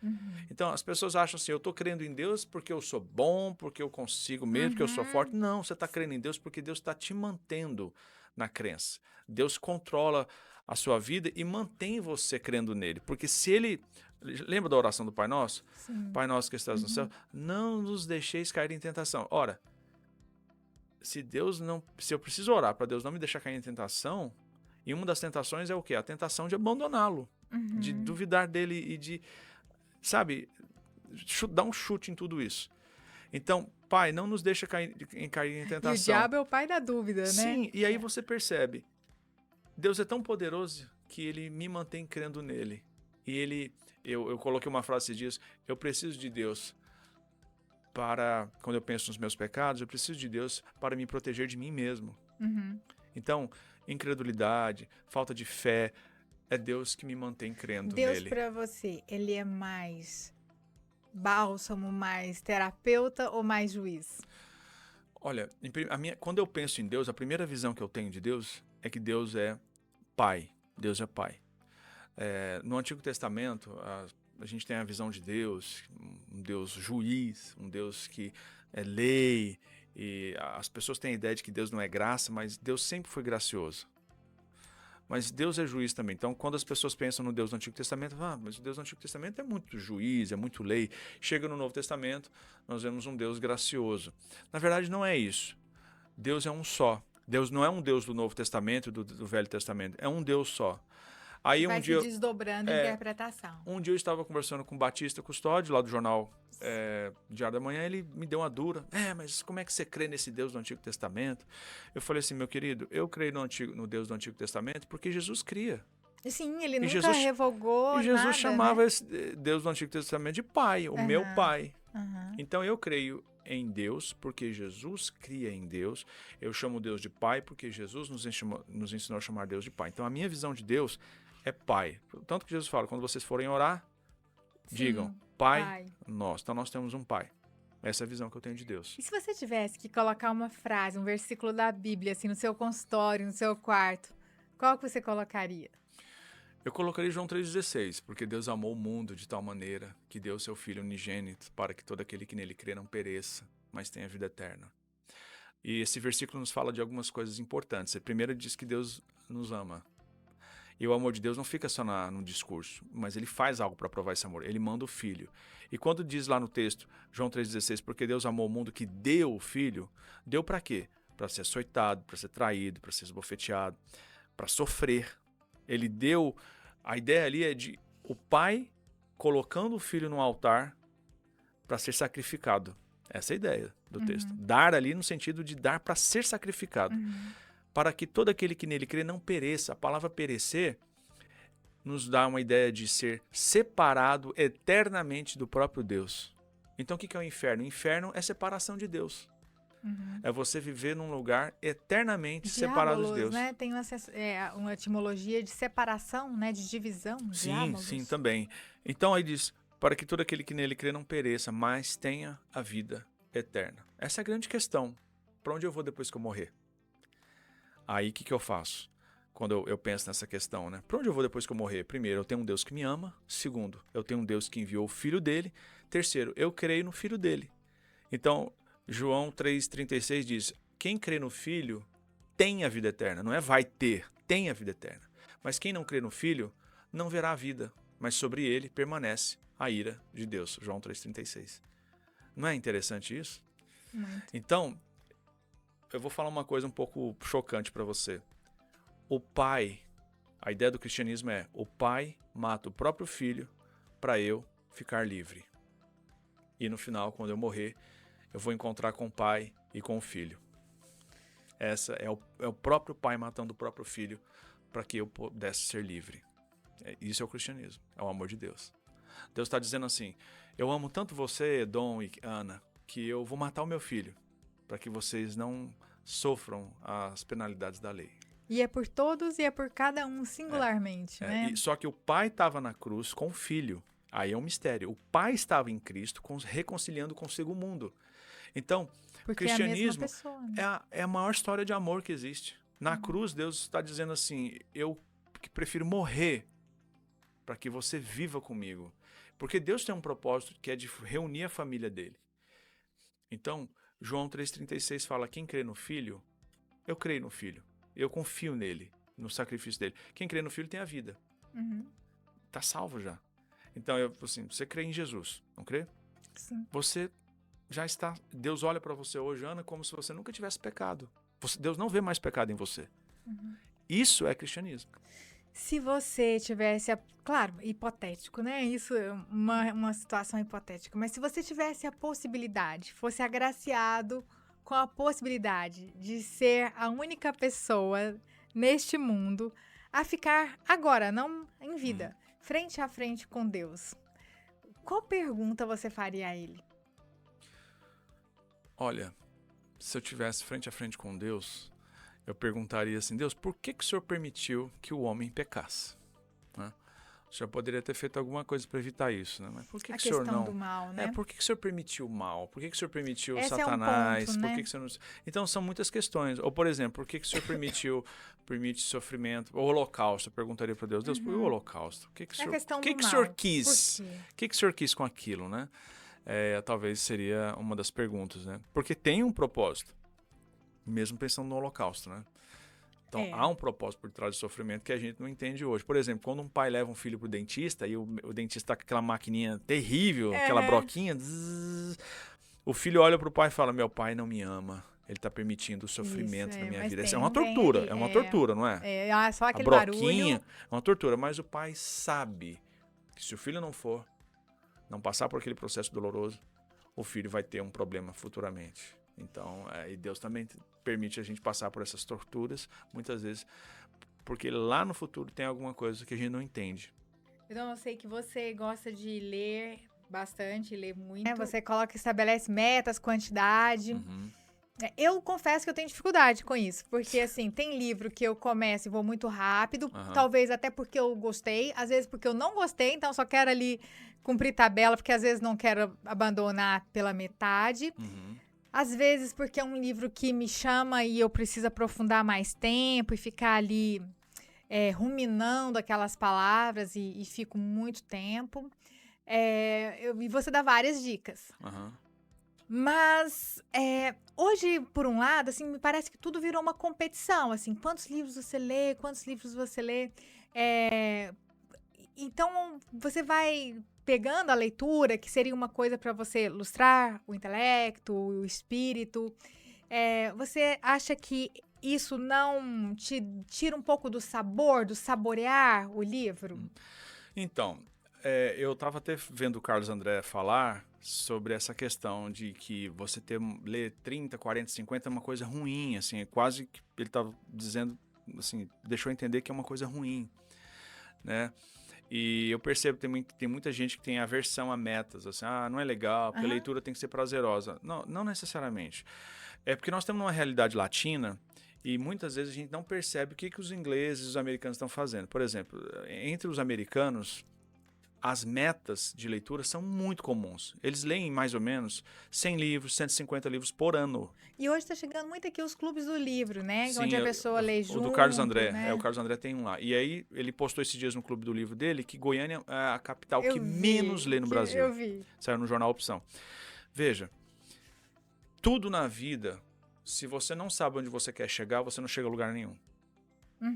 Então, as pessoas acham assim, eu estou crendo em Deus porque eu sou bom, porque eu consigo mesmo, porque eu sou forte. Não, você está crendo em Deus porque Deus está te mantendo na crença. Deus controla a sua vida e mantém você crendo nele. Porque se ele... Lembra da oração do Pai Nosso? Sim. Pai Nosso que estás no céu, não nos deixeis cair em tentação. Ora, se eu preciso orar para Deus não me deixar cair em tentação, e uma das tentações é o quê? A tentação de abandoná-lo, de duvidar dele e de, sabe, dar um chute em tudo isso. Então, Pai, não nos deixa cair em tentação. E o diabo é o pai da dúvida, né? Sim, e aí você percebe, Deus é tão poderoso que ele me mantém crendo nele. E eu coloquei uma frase esses dias, eu preciso de Deus para, quando eu penso nos meus pecados, eu preciso de Deus para me proteger de mim mesmo. Uhum. Então, incredulidade, falta de fé, é Deus que me mantém crendo Deus nele. pra você, ele é mais bálsamo, mais terapeuta ou mais juiz? Olha, quando eu penso em Deus, a primeira visão que eu tenho de Deus é que Deus é Pai. Deus é Pai. No Antigo Testamento, a gente tem a visão de Deus, um Deus juiz, um Deus que é lei, e as pessoas têm a ideia de que Deus não é graça, mas Deus sempre foi gracioso. Mas Deus é juiz também. Então, quando as pessoas pensam no Deus do Antigo Testamento, mas o Deus do Antigo Testamento é muito juiz, é muito lei. Chega no Novo Testamento, nós vemos um Deus gracioso. Na verdade, não é isso. Deus é um só. Deus não é um Deus do Novo Testamento e do Velho Testamento. É um Deus só. Aí Vai se desdobrando em interpretação. Um dia eu estava conversando com o Batista Custódio, lá do jornal Diário da Manhã, ele me deu uma dura. Mas como é que você crê nesse Deus do Antigo Testamento? Eu falei assim, meu querido, eu creio no Deus do Antigo Testamento porque Jesus cria. Sim, ele nunca revogou E Jesus nada, chamava né? esse Deus do Antigo Testamento de Pai, o meu Pai. Uhum. Então eu creio em Deus porque Jesus cria em Deus. Eu chamo Deus de Pai porque Jesus nos ensinou a chamar Deus de Pai. Então a minha visão de Deus é Pai. Tanto que Jesus fala, quando vocês forem orar, digam, Pai nosso. Então nós temos um Pai. Essa é a visão que eu tenho de Deus. E se você tivesse que colocar uma frase, um versículo da Bíblia, assim, no seu consultório, no seu quarto, qual que você colocaria? Eu colocaria João 3,16, porque Deus amou o mundo de tal maneira que deu seu Filho unigênito para que todo aquele que nele crê não pereça, mas tenha vida eterna. E esse versículo nos fala de algumas coisas importantes. Primeiro diz que Deus nos ama. E o amor de Deus não fica só no discurso, mas ele faz algo para provar esse amor. Ele manda o Filho. E quando diz lá no texto, João 3,16, porque Deus amou o mundo que deu o Filho, deu para quê? Para ser açoitado, para ser traído, para ser esbofeteado, para sofrer. Ele deu... A ideia ali é de o pai colocando o filho no altar para ser sacrificado. Essa é a ideia do texto. Dar ali no sentido de dar para ser sacrificado. Para que todo aquele que nele crê não pereça. A palavra perecer nos dá uma ideia de ser separado eternamente do próprio Deus. Então o que é o inferno? O inferno é separação de Deus. É você viver num lugar eternamente separado de Deus. Né? Tem uma etimologia de separação, né? De divisão. Sim, também. Então aí diz, para que todo aquele que nele crê não pereça, mas tenha a vida eterna. Essa é a grande questão. Para onde eu vou depois que eu morrer? Aí o que eu faço? Quando eu penso nessa questão, né? Para onde eu vou depois que eu morrer? Primeiro, eu tenho um Deus que me ama. Segundo, eu tenho um Deus que enviou o Filho dele. Terceiro, eu creio no Filho dele. Então, João 3,36 diz, quem crê no Filho tem a vida eterna. Não é vai ter, tem a vida eterna. Mas quem não crê no Filho não verá a vida, mas sobre ele permanece a ira de Deus. João 3,36. Não é interessante isso? Muito. Então, eu vou falar uma coisa um pouco chocante para você. O pai, a ideia do cristianismo é, o pai mata o próprio filho para eu ficar livre. E no final, quando eu morrer, eu vou encontrar com o pai e com o filho. Essa é o próprio pai matando o próprio filho para que eu pudesse ser livre. Isso é o cristianismo, é o amor de Deus. Deus está dizendo assim, eu amo tanto você, Dom e Ana, que eu vou matar o meu filho para que vocês não sofram as penalidades da lei. E é por todos e é por cada um singularmente, né? Só que o pai estava na cruz com o filho. Aí é um mistério. O pai estava em Cristo reconciliando consigo o mundo. Então, o cristianismo é a mesma pessoa, né? é a maior história de amor que existe. Na cruz, Deus está dizendo assim, eu prefiro morrer para que você viva comigo. Porque Deus tem um propósito que é de reunir a família dele. Então, João 3,36 fala, quem crê no Filho, eu creio no Filho. Eu confio nele, no sacrifício dele. Quem crê no Filho tem a vida. Está salvo já. Então, você crê em Jesus, não crê? Sim. Você já está... Deus olha para você hoje, Ana, como se você nunca tivesse pecado. Deus não vê mais pecado em você. Isso é cristianismo. Se você tivesse... Claro, hipotético, né? Isso é uma situação hipotética. Mas se você tivesse a possibilidade, fosse agraciado com a possibilidade de ser a única pessoa neste mundo a ficar agora, não em vida, frente a frente com Deus, qual pergunta você faria a ele? Olha, se eu tivesse frente a frente com Deus, eu perguntaria assim, Deus, por que o Senhor permitiu que o homem pecasse? Né? O Senhor poderia ter feito alguma coisa para evitar isso, né? Mas por que A o Senhor questão não... do mal, né? Por que o Senhor permitiu o mal? Por que o Senhor permitiu Esse Satanás? é um ponto, né? Por que o Senhor não... Então, são muitas questões. Ou, por exemplo, por que o Senhor permite sofrimento? O holocausto, eu perguntaria para Deus, Deus, por que o holocausto? O que o É a Senhor, questão o que do o Senhor mal. quis? Por quê? O que o Senhor quis com aquilo, né? Talvez seria uma das perguntas, né? Porque tem um propósito, mesmo pensando no holocausto, né? Então, há um propósito por trás do sofrimento que a gente não entende hoje. Por exemplo, quando um pai leva um filho pro dentista e o dentista tá com aquela maquininha terrível, aquela broquinha, zzz, o filho olha pro pai e fala, meu pai não me ama, ele tá permitindo o sofrimento na minha vida. Isso é uma tortura, é uma tortura, não é? Só A aquele broquinha barulho. é uma tortura, mas o pai sabe que se o filho não passar por aquele processo doloroso, o filho vai ter um problema futuramente. Então, e Deus também permite a gente passar por essas torturas, muitas vezes, porque lá no futuro tem alguma coisa que a gente não entende. Então, eu sei que você gosta de ler bastante, ler muito. Você estabelece metas, quantidade. Uhum. Eu confesso que eu tenho dificuldade com isso, porque assim, tem livro que eu começo e vou muito rápido, talvez até porque eu gostei, às vezes porque eu não gostei, então só quero ali cumprir tabela, porque às vezes não quero abandonar pela metade. Às vezes porque é um livro que me chama e eu preciso aprofundar mais tempo e ficar ali ruminando aquelas palavras e fico muito tempo. E você dá várias dicas. Mas hoje, por um lado, assim, me parece que tudo virou uma competição, assim, quantos livros você lê, então, você vai pegando a leitura, que seria uma coisa para você ilustrar o intelecto, o espírito. Você acha que isso não te tira um pouco do sabor, do saborear o livro? Então, eu estava até vendo o Carlos André falar sobre essa questão de que você ler 30, 40, 50 é uma coisa ruim, assim, quase que ele estava dizendo, assim, deixou entender que é uma coisa ruim, né? E eu percebo que tem muita gente que tem aversão a metas, assim, não é legal, porque a leitura tem que ser prazerosa. Não necessariamente. É porque nós temos uma realidade latina e muitas vezes a gente não percebe o que os ingleses e os americanos estão fazendo. Por exemplo, entre os americanos, as metas de leitura são muito comuns. Eles leem mais ou menos 100 livros, 150 livros por ano. E hoje está chegando muito aqui os clubes do livro, né? Sim, onde a pessoa lê junto. O do Carlos André, né? o Carlos André tem um lá. E aí ele postou esses dias no clube do livro dele que Goiânia é a capital que menos lê no Brasil. Eu vi. Saiu no jornal Opção. Veja, tudo na vida, se você não sabe onde você quer chegar, você não chega a lugar nenhum.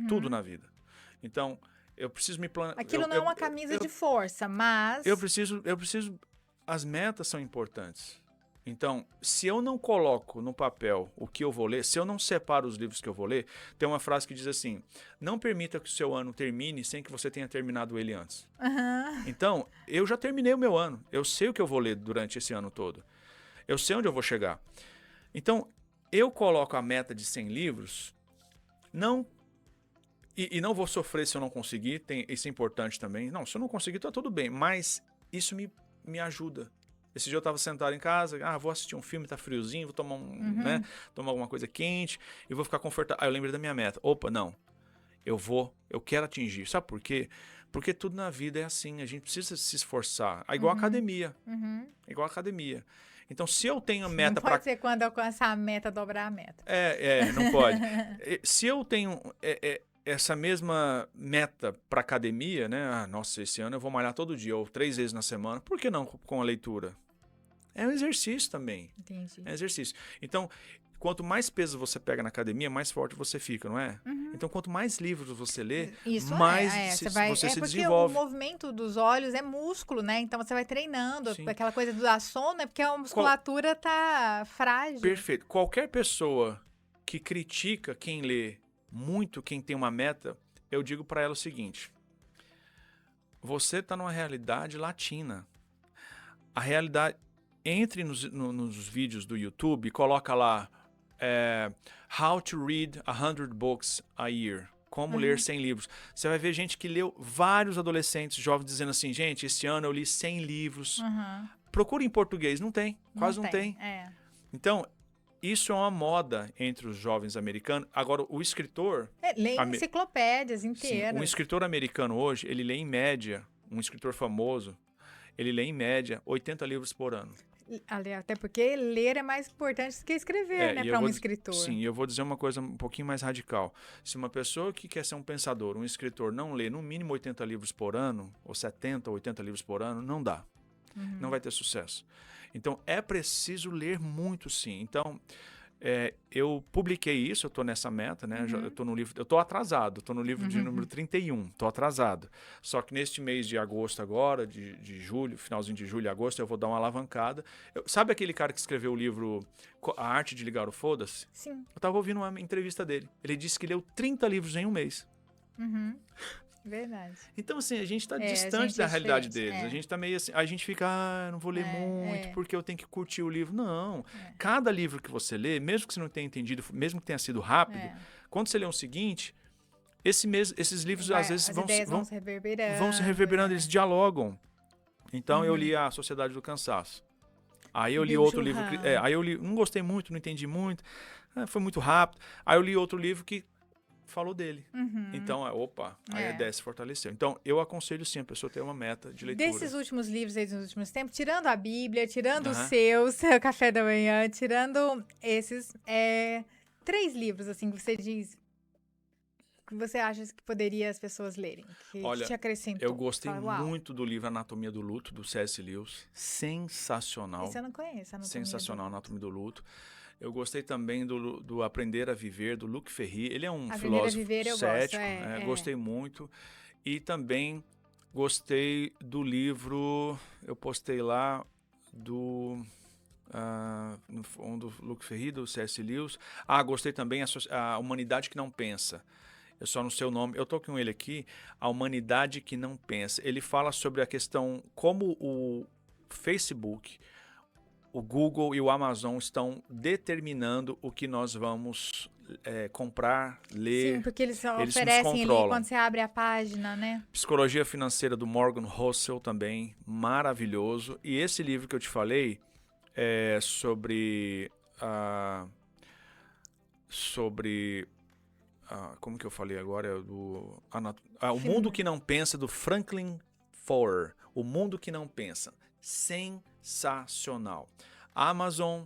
Tudo na vida. Então, eu preciso me planejar. Aquilo não é uma camisa de força, mas... Eu preciso... As metas são importantes. Então, se eu não coloco no papel o que eu vou ler, se eu não separo os livros que eu vou ler, tem uma frase que diz assim, não permita que o seu ano termine sem que você tenha terminado ele antes. Então, eu já terminei o meu ano. Eu sei o que eu vou ler durante esse ano todo. Eu sei onde eu vou chegar. Então, eu coloco a meta de 100 livros, e não vou sofrer se eu não conseguir, isso é importante também. Não, se eu não conseguir, tá tudo bem, mas isso me ajuda. Esse dia eu estava sentado em casa, vou assistir um filme, tá friozinho, vou tomar tomar alguma coisa quente e vou ficar confortável. Aí eu lembrei da minha meta. Opa, não, eu quero atingir. Sabe por quê? Porque tudo na vida é assim, a gente precisa se esforçar. É igual academia. É igual academia. Então, se eu tenho a meta para... Não pode ser quando alcançar a meta, dobrar a meta. Não pode. Se eu tenho essa mesma meta para academia, né? Nossa, esse ano eu vou malhar todo dia, ou 3 vezes na semana. Por que não com a leitura? É um exercício também. Entendi. É um exercício. Então, quanto mais peso você pega na academia, mais forte você fica, não é? Então, quanto mais livros você lê, mais você se desenvolve. Porque o movimento dos olhos é músculo, né? Então, você vai treinando. Sim. Aquela coisa do sono é porque a musculatura tá frágil. Perfeito. Qualquer pessoa que critica quem lê muito, quem tem uma meta, eu digo para ela o seguinte, você está numa realidade latina. A realidade... Entre nos vídeos do YouTube e coloca lá How to read 100 books a year. Como ler 100 livros. Você vai ver gente que leu, vários adolescentes, jovens, dizendo assim, gente, esse ano eu li 100 livros. Procure em português, não tem, quase não tem. Então, isso é uma moda entre os jovens americanos. Agora, o escritor... Lê enciclopédias inteiras. Sim, um escritor americano hoje, ele lê em média, um escritor famoso, ele lê em média 80 livros por ano. Até porque ler é mais importante do que escrever, né, para um escritor. Sim, e eu vou dizer uma coisa um pouquinho mais radical. Se uma pessoa que quer ser um pensador, um escritor, não lê no mínimo 80 livros por ano, ou 70 ou 80 livros por ano, não dá. Não vai ter sucesso. Então, é preciso ler muito, sim. Então, eu publiquei isso, eu estou nessa meta, né? Eu estou no livro, eu estou atrasado, estou no livro de número 31, estou atrasado. Só que neste mês de agosto agora, de julho, finalzinho de julho e agosto, eu vou dar uma alavancada. Sabe aquele cara que escreveu o livro A Arte de Ligar o Foda-se? Sim. Eu estava ouvindo uma entrevista dele. Ele disse que leu 30 livros em um mês. Verdade. Então, assim, a gente está distante da realidade deles. A gente tá meio assim, a gente fica, não vou ler muito porque eu tenho que curtir o livro. Não. Cada livro que você lê, mesmo que você não tenha entendido, mesmo que tenha sido rápido, quando você lê um seguinte, esses livros às vezes vão se reverberando, eles dialogam. Então, eu li A Sociedade do Cansaço. Aí eu li outro livro, aí eu li, não gostei muito, não entendi muito, foi muito rápido. Aí eu li outro livro que falou dele. Então, aí a ideia se fortaleceu. Então, eu aconselho sim a pessoa ter uma meta de leitura. Desses últimos livros aí dos últimos tempos, tirando a Bíblia, tirando os seus, o Café da Manhã, tirando esses, 3 livros, assim, que você diz, que você acha que poderia as pessoas lerem, que te acrescentou. Eu gostei muito do livro Anatomia do Luto, do C.S. Lewis. Sensacional. Esse eu não conheço. Sensacional, Anatomia do Luto. Eu gostei também do Aprender a Viver, do Luc Ferry. Ele é um filósofo cético, gostei muito. E também gostei do livro, eu postei lá, do Luc Ferry, do C.S. Lewis. Gostei também A Humanidade que Não Pensa. Eu só não sei o nome, eu tô com ele aqui, A Humanidade que Não Pensa. Ele fala sobre a questão como o Facebook, o Google e o Amazon estão determinando o que nós vamos comprar, ler. Sim, porque eles oferecem ali quando você abre a página, né? Psicologia Financeira, do Morgan Housel, também, maravilhoso. E esse livro que eu te falei é sobre como que eu falei agora? O Mundo que Não Pensa, do Franklin Foer. O Mundo que Não Pensa. Sensacional. Amazon,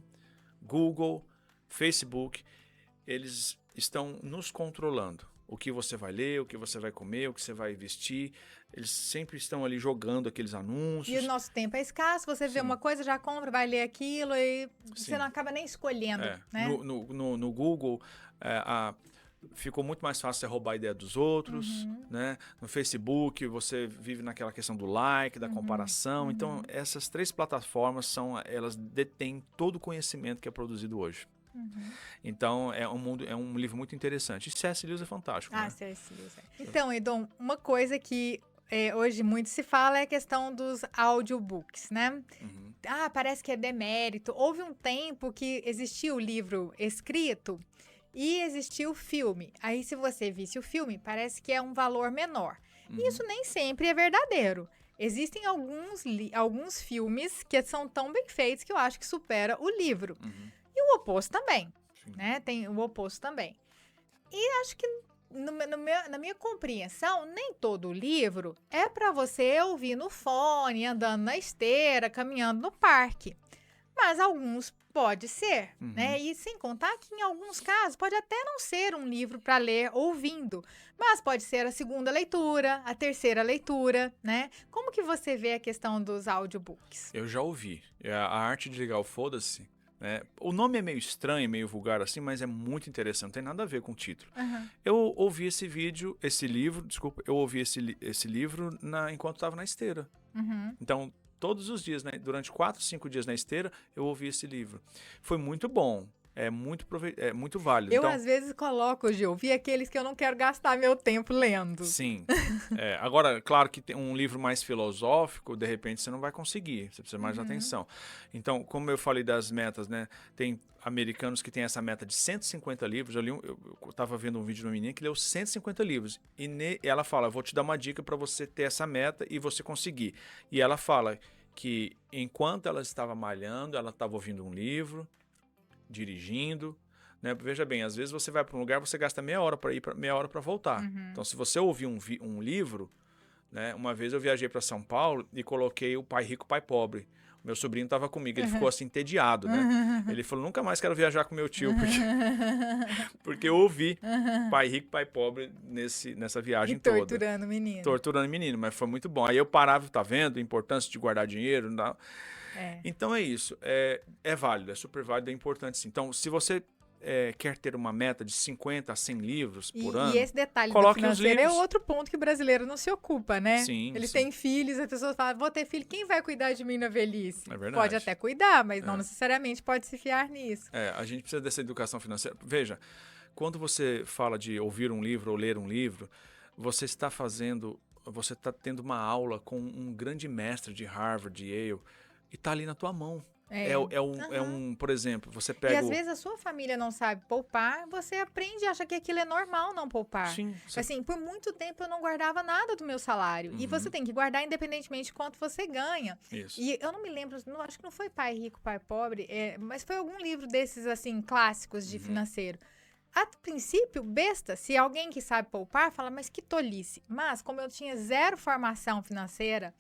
Google, Facebook, eles estão nos controlando. O que você vai ler, o que você vai comer, o que você vai vestir. Eles sempre estão ali jogando aqueles anúncios. E o nosso tempo é escasso. Você vê uma coisa, já compra, vai ler aquilo e você não acaba nem escolhendo. Né? No Google, ficou muito mais fácil você roubar a ideia dos outros, né? No Facebook, você vive naquela questão do like, da comparação. Então, essas 3 plataformas elas detêm todo o conhecimento que é produzido hoje. Então, é um livro muito interessante. E C.S. Lewis é fantástico. Né? C.S. Lewis. Então, Edom, uma coisa que hoje muito se fala é a questão dos audiobooks, né? Parece que é demérito. Houve um tempo que existia o livro escrito e existia o filme. Aí, se você visse o filme, parece que é um valor menor. Isso nem sempre é verdadeiro. Existem alguns filmes que são tão bem feitos que eu acho que supera o livro. E o oposto também, né? Tem o oposto também. E acho que, na minha compreensão, nem todo livro é para você ouvir no fone, andando na esteira, caminhando no parque. Mas alguns pode ser, né? E sem contar que em alguns casos pode até não ser um livro para ler ouvindo, mas pode ser a segunda leitura, a terceira leitura, né? Como que você vê a questão dos audiobooks? Eu já ouvi. A Arte de Ligar o Foda-se, né? O nome é meio estranho, meio vulgar assim, mas é muito interessante, não tem nada a ver com o título. Eu ouvi esse livro enquanto estava na esteira. Então, todos os dias, né? Durante 4, 5 dias na esteira, eu ouvi esse livro. Foi muito bom. é muito válido. Eu, Então, às vezes, coloco de ouvir aqueles que eu não quero gastar meu tempo lendo. sim. Agora, claro que tem um livro mais filosófico, de repente você não vai conseguir, você precisa mais de atenção. Então, como eu falei das metas, né? Tem americanos que têm essa meta de 150 livros. Eu estava vendo um vídeo de uma menina que leu 150 livros. E ela fala, vou te dar uma dica para você ter essa meta e você conseguir. E ela fala que enquanto ela estava malhando, ela estava ouvindo um livro, dirigindo, né? Veja bem, às vezes você vai para um lugar, você gasta meia hora para ir, meia hora para voltar. Então, se você ouvir um livro, né? Uma vez eu viajei para São Paulo e coloquei o Pai Rico, Pai Pobre. Meu sobrinho estava comigo, ele ficou assim entediado, né? Ele falou, nunca mais quero viajar com meu tio, porque eu ouvi Pai Rico, Pai Pobre nessa viagem toda. Torturando o menino. Torturando o menino, mas foi muito bom. Aí eu parava, tá vendo? A importância de guardar dinheiro. Não. Então é isso, é válido, é super válido, é importante sim. Então, se você quer ter uma meta de 50 a 100 livros por ano, e esse detalhe do coloque os financeiro é livros. outro ponto que o brasileiro não se ocupa, né? Sim, Eles sim. têm filhos, as pessoas falam, vou ter filho, quem vai cuidar de mim na velhice? É verdade. Pode até cuidar, mas não necessariamente pode se fiar nisso. A gente precisa dessa educação financeira. Veja, quando você fala de ouvir um livro ou ler um livro, você está tendo uma aula com um grande mestre de Harvard, de Yale, e está ali na tua mão. Por exemplo, você pega. E às vezes a sua família não sabe poupar, você aprende e acha que aquilo é normal não poupar. Sim, assim, por muito tempo eu não guardava nada do meu salário. E você tem que guardar independentemente de quanto você ganha. Isso. E eu não me lembro, acho que não foi Pai Rico, Pai Pobre, mas foi algum livro desses, assim, clássicos de financeiro. A princípio, besta, se alguém que sabe poupar, fala, mas que tolice. Mas, como eu tinha zero formação financeira,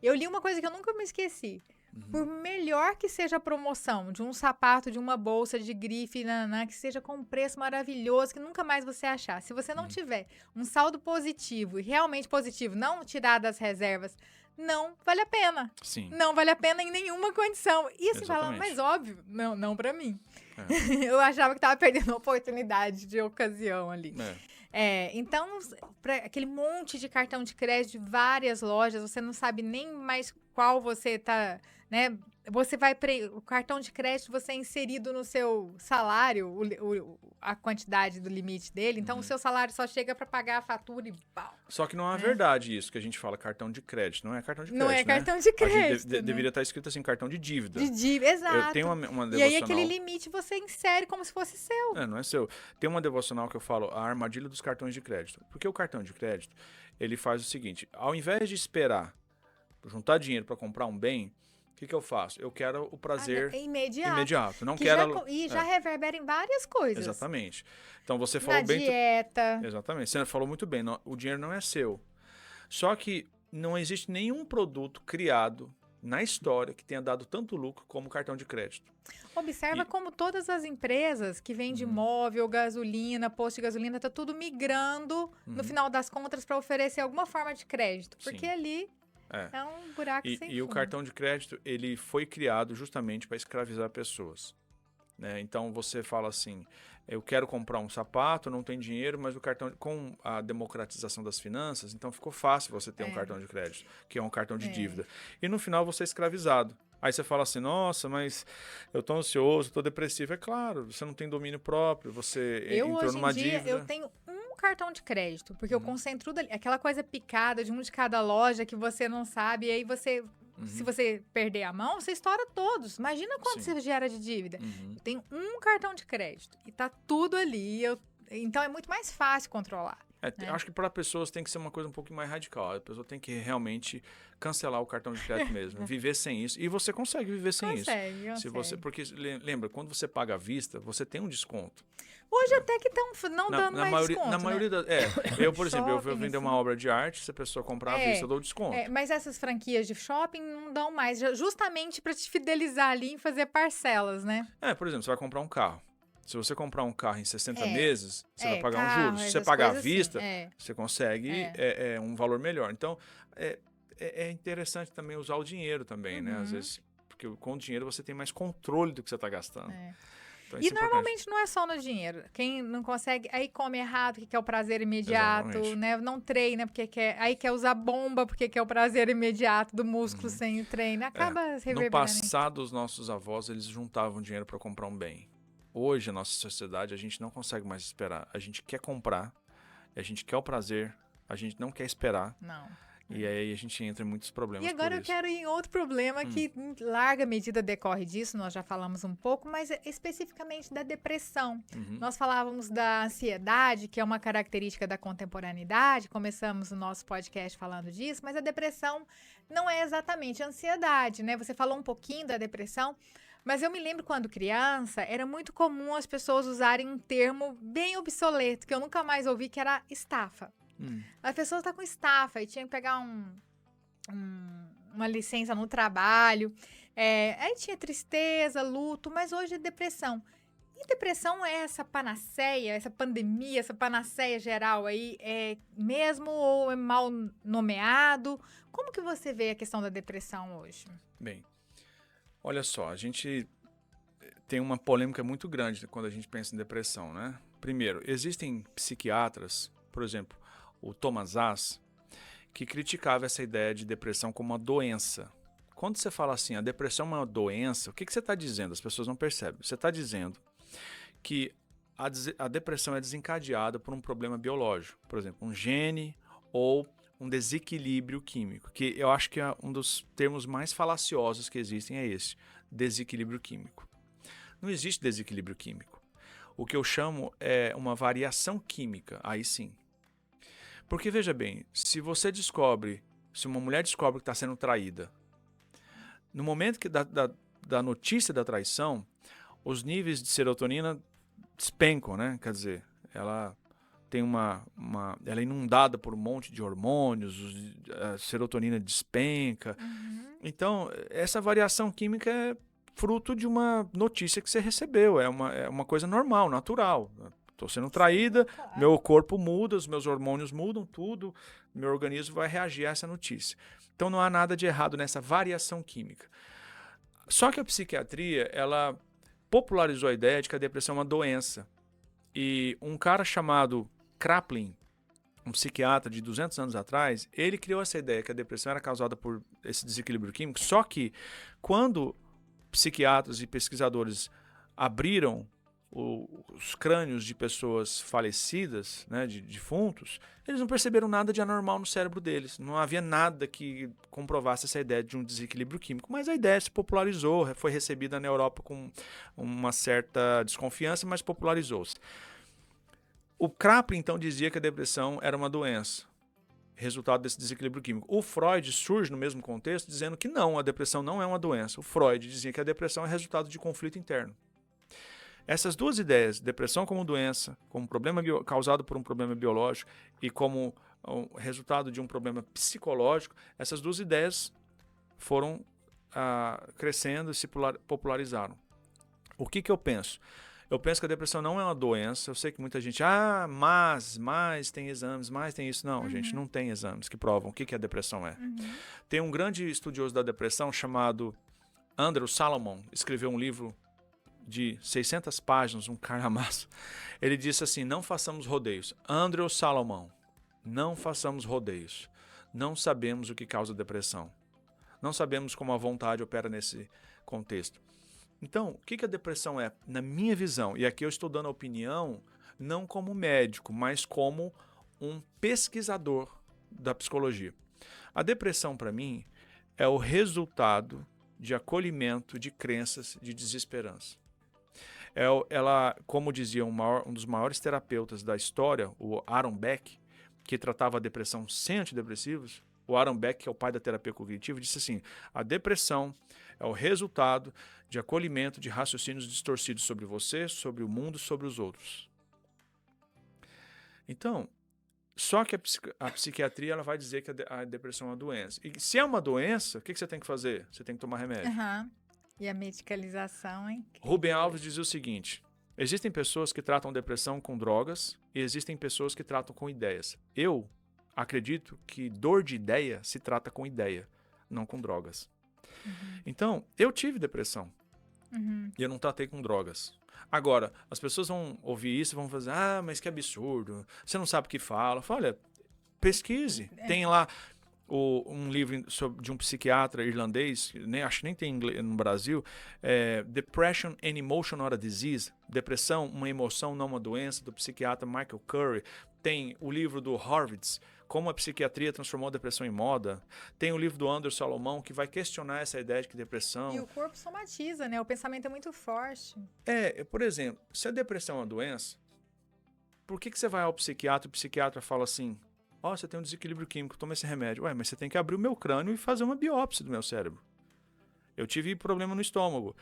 eu li uma coisa que eu nunca me esqueci. Por melhor que seja a promoção de um sapato, de uma bolsa, de grife, que seja com um preço maravilhoso, que nunca mais você achar. Se você não tiver um saldo positivo, e realmente positivo, não tirar das reservas, não vale a pena. Sim. Não vale a pena em nenhuma condição. E assim, falando, mas óbvio, não pra mim. Eu achava que tava perdendo a oportunidade de ocasião ali. Então, para aquele monte de cartão de crédito de várias lojas, você não sabe nem mais qual você tá, né? Você vai o cartão de crédito, você é inserido no seu salário, a quantidade do limite dele. Então, o seu salário só chega para pagar a fatura e pau. Só que não é verdade isso que a gente fala, cartão de crédito. Não é cartão de crédito, não é cartão de crédito. Deveria estar escrito assim, cartão de dívida. De dívida, exato. Eu tenho uma devocional. E aí, aquele limite você insere como se fosse seu. Não é seu. Tem uma devocional que eu falo, a armadilha dos cartões de crédito. Porque o cartão de crédito, ele faz o seguinte, ao invés de esperar juntar dinheiro para comprar um bem, o que eu faço? Eu quero o prazer imediato. Não quero. Já reverbera em várias coisas. Exatamente. Então você falou na bem. Dieta. Exatamente. Você falou muito bem. O dinheiro não é seu. Só que não existe nenhum produto criado na história que tenha dado tanto lucro como o cartão de crédito. Observa como todas as empresas que vendem móvel, gasolina, posto de gasolina, tá tudo migrando no final das contas para oferecer alguma forma de crédito. Porque ali é um buraco sem fundo. E o cartão de crédito, ele foi criado justamente para escravizar pessoas. Né? Então, você fala assim, eu quero comprar um sapato, não tenho dinheiro, mas o cartão, com a democratização das finanças, então ficou fácil você ter um cartão de crédito, que é um cartão de dívida. E no final você é escravizado. Aí você fala assim, nossa, mas eu tô ansioso, tô depressivo. É claro, você não tem domínio próprio, você entrou numa dívida. Eu tenho um cartão de crédito, porque eu concentro aquela coisa picada de um de cada loja que você não sabe, e aí você... Se você perder a mão, você estoura todos. Imagina quanto você gera de dívida. Eu tenho um cartão de crédito e tá tudo ali. Então é muito mais fácil controlar. Acho que para pessoas tem que ser uma coisa um pouco mais radical. A pessoa tem que realmente cancelar o cartão de crédito mesmo, viver sem isso. E você consegue viver sem isso. Consegue. Porque lembra, quando você paga à vista, você tem um desconto. Hoje até que estão não dando mais desconto, na maioria eu, por exemplo, eu vou vender uma obra de arte, se a pessoa comprar à vista, eu dou desconto. Mas essas franquias de shopping não dão mais, justamente para te fidelizar ali e fazer parcelas, né? Por exemplo, você vai comprar um carro. Se você comprar um carro em 60 meses, você vai pagar um juros. Se você pagar à vista, você consegue um valor melhor. Então, é interessante também usar o dinheiro também, né? Às vezes, porque com o dinheiro você tem mais controle do que você está gastando. Então, e normalmente não é só no dinheiro. Quem não consegue, aí come errado, porque quer o prazer imediato, né? Não treina, porque aí quer usar bomba, porque quer o prazer imediato do músculo sem treino. Acaba reverberando. No passado, os nossos avós, eles juntavam dinheiro para comprar um bem. hoje, a nossa sociedade, a gente não consegue mais esperar. A gente quer comprar, a gente quer o prazer, a gente não quer esperar. Não. E aí a gente entra em muitos problemas E agora por eu isso. quero ir em outro problema que em larga medida decorre disso, nós já falamos um pouco, mas especificamente da depressão. Nós falávamos da ansiedade, que é uma característica da contemporaneidade, começamos o nosso podcast falando disso, mas a depressão não é exatamente a ansiedade, né? Você falou um pouquinho da depressão, mas eu me lembro quando criança, era muito comum as pessoas usarem um termo bem obsoleto, que eu nunca mais ouvi, que era estafa. A pessoa está com estafa e tinha que pegar uma licença no trabalho. Aí tinha tristeza, luto, mas hoje é depressão. E depressão é essa panaceia, essa pandemia, essa panaceia geral aí, é mesmo ou é mal nomeado? Como que você vê a questão da depressão hoje? Bem, olha só, a gente tem uma polêmica muito grande quando a gente pensa em depressão, né? Primeiro, existem psiquiatras, por exemplo, o Thomas Szasz, que criticava essa ideia de depressão como uma doença. Quando você fala assim, a depressão é uma doença, o que você está dizendo? As pessoas não percebem. Você está dizendo que a depressão é desencadeada por um problema biológico, por exemplo, um gene ou um desequilíbrio químico, que eu acho que é um dos termos mais falaciosos que existem é esse, desequilíbrio químico. Não existe desequilíbrio químico. O que eu chamo é uma variação química, aí sim. Porque, veja bem, se uma mulher descobre que está sendo traída, no momento da notícia da traição, os níveis de serotonina despencam, né? Quer dizer, ela tem ela é inundada por um monte de hormônios, a serotonina despenca. Então, essa variação química é fruto de uma notícia que você recebeu, é uma coisa normal, natural. Estou sendo traída, Claro. meu corpo muda, os meus hormônios mudam, tudo, meu organismo vai reagir a essa notícia. Então não há nada de errado nessa variação química. Só que a psiquiatria, ela popularizou a ideia de que a depressão é uma doença. E um cara chamado Kraepelin, um psiquiatra de 200 anos atrás, ele criou essa ideia que a depressão era causada por esse desequilíbrio químico, só que quando psiquiatras e pesquisadores abriram os crânios de pessoas falecidas, né, de defuntos, eles não perceberam nada de anormal no cérebro deles. Não havia nada que comprovasse essa ideia de um desequilíbrio químico. Mas a ideia se popularizou, foi recebida na Europa com uma certa desconfiança, mas popularizou-se. O Kraepelin, então, dizia que a depressão era uma doença, resultado desse desequilíbrio químico. O Freud surge no mesmo contexto dizendo que não, a depressão não é uma doença. O Freud dizia que a depressão é resultado de conflito interno. Essas duas ideias, depressão como doença, como problema causado por um problema biológico e como resultado de um problema psicológico, essas duas ideias foram crescendo e se popularizaram. O que eu penso? Eu penso que a depressão não é uma doença. Eu sei que muita gente, mas tem exames, mas tem isso. Não, gente, não tem exames que provam o que a depressão é. Tem um grande estudioso da depressão chamado Andrew Salomon, escreveu um livro de 600 páginas, um calhamaço. Ele disse assim, não façamos rodeios. Andrew Salomon, não façamos rodeios. Não sabemos o que causa depressão. Não sabemos como a vontade opera nesse contexto. Então, o que a depressão é? Na minha visão, e aqui eu estou dando a opinião, não como médico, mas como um pesquisador da psicologia. A depressão, para mim, é o resultado de acolhimento de crenças de desesperança. Ela, como dizia um dos maiores terapeutas da história, o Aaron Beck, que tratava a depressão sem antidepressivos, o Aaron Beck, que é o pai da terapia cognitiva, disse assim, a depressão é o resultado de acolhimento de raciocínios distorcidos sobre você, sobre o mundo, sobre os outros. Então, só que a psiquiatria ela vai dizer que a depressão é uma doença. E se é uma doença, o que você tem que fazer? Você tem que tomar remédio. E a medicalização, hein? Rubem Alves dizia o seguinte, existem pessoas que tratam depressão com drogas e existem pessoas que tratam com ideias. Eu acredito que dor de ideia se trata com ideia, não com drogas. Então, eu tive depressão e eu não tratei com drogas. Agora, as pessoas vão ouvir isso e vão fazer, mas que absurdo, você não sabe o que fala. Olha, pesquise, tem lá um livro de um psiquiatra irlandês, acho que nem tem no Brasil, Depression and Emotion Not a Disease, Depressão, uma emoção, não uma doença, do psiquiatra Michael Curry. Tem o livro do Horvitz, Como a Psiquiatria Transformou a Depressão em Moda. Tem o livro do Anderson Salomão, que vai questionar essa ideia de que depressão... E o corpo somatiza, né? O pensamento é muito forte. Por exemplo, se a depressão é uma doença, por que você vai ao psiquiatra e o psiquiatra fala assim, você tem um desequilíbrio químico, toma esse remédio. Mas você tem que abrir o meu crânio e fazer uma biópsia do meu cérebro. Eu tive problema no estômago.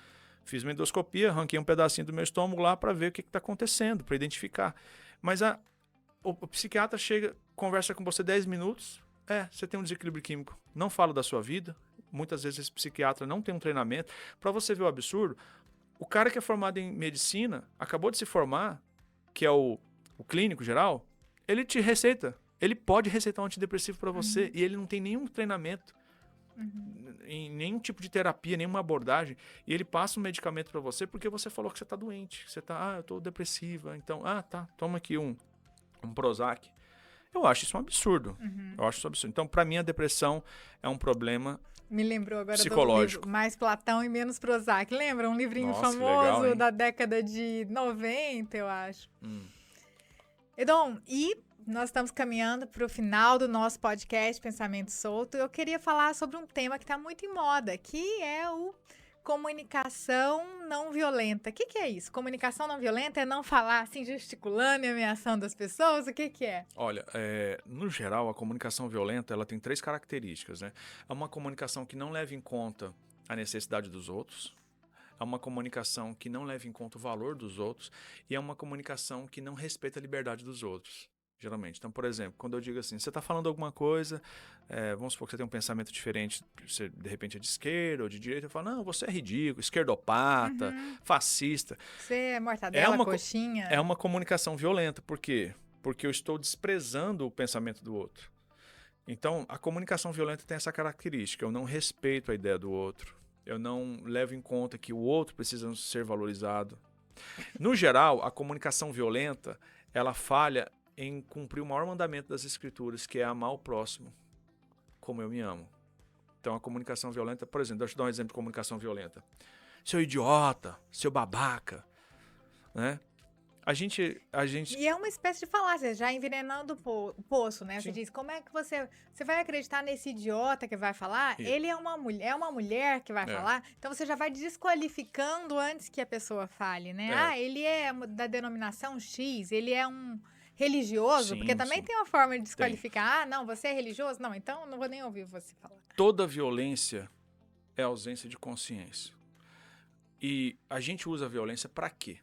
Fiz uma endoscopia, arranquei um pedacinho do meu estômago lá para ver o que está acontecendo, para identificar. Mas o psiquiatra chega, conversa com você 10 minutos, você tem um desequilíbrio químico, não fala da sua vida. Muitas vezes esse psiquiatra não tem um treinamento. Para você ver o absurdo, o cara que é formado em medicina, acabou de se formar, que é o clínico geral, ele te receita. Ele pode receitar um antidepressivo para você e ele não tem nenhum treinamento, em nenhum tipo de terapia, nenhuma abordagem. E ele passa um medicamento para você porque você falou que você está doente. Você está, eu estou depressiva. Então, tá, toma aqui um Prozac. Eu acho isso um absurdo. Eu acho isso um absurdo. Então, para mim, a depressão é um problema Me lembrou agora psicológico. Do livro Mais Platão e Menos Prozac. Lembra? Um livrinho Nossa, famoso legal, da década de 90, eu acho. Edom, e nós estamos caminhando para o final do nosso podcast Pensamento Solto. Eu queria falar sobre um tema que está muito em moda, que é o comunicação não violenta. O que é isso? Comunicação não violenta é não falar assim, gesticulando e ameaçando as pessoas? O que é? Olha, no geral, a comunicação violenta ela tem 3 características, né? É uma comunicação que não leva em conta a necessidade dos outros, é uma comunicação que não leva em conta o valor dos outros e é uma comunicação que não respeita a liberdade dos outros. Geralmente. Então, por exemplo, quando eu digo assim, você está falando alguma coisa, vamos supor que você tem um pensamento diferente, você de repente é de esquerda ou de direita, eu falo, não, você é ridículo, esquerdopata, fascista. Você é mortadela, coxinha. É uma comunicação violenta. Por quê? Porque eu estou desprezando o pensamento do outro. Então, a comunicação violenta tem essa característica, eu não respeito a ideia do outro, eu não levo em conta que o outro precisa ser valorizado. No geral, a comunicação violenta, ela falha em cumprir o maior mandamento das escrituras, que é amar o próximo como eu me amo. Então a comunicação violenta, por exemplo, deixa eu dar um exemplo de comunicação violenta. Seu idiota, seu babaca, né? A gente... E é uma espécie de falácia, já envenenando o poço, né? Sim. Você diz, como é que você vai acreditar nesse idiota que vai falar? Sim. Ele é uma mulher que vai falar, então você já vai desqualificando antes que a pessoa fale, né? Ele é da denominação X, ele é um religioso, porque também tem uma forma de desqualificar. Não, você é religioso? Não, então não vou nem ouvir você falar. Toda violência é ausência de consciência. E a gente usa a violência para quê?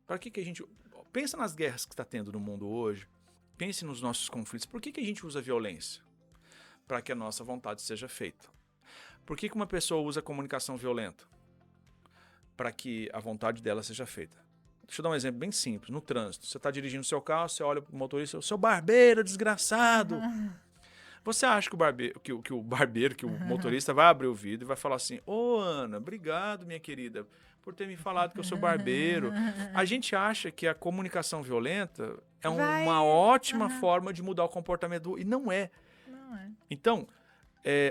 Para que a gente... Pensa nas guerras que está tendo no mundo hoje. Pense nos nossos conflitos. Por que a gente usa a violência? Para que a nossa vontade seja feita. Por que uma pessoa usa a comunicação violenta? Para que a vontade dela seja feita. Deixa eu dar um exemplo bem simples. No trânsito, você está dirigindo o seu carro, você olha para o motorista, seu barbeiro, desgraçado. Você acha que o motorista vai abrir o vidro e vai falar assim, Ana, obrigado, minha querida, por ter me falado que eu sou barbeiro. A gente acha que a comunicação violenta é uma ótima forma de mudar o comportamento e não é. Não é. Então,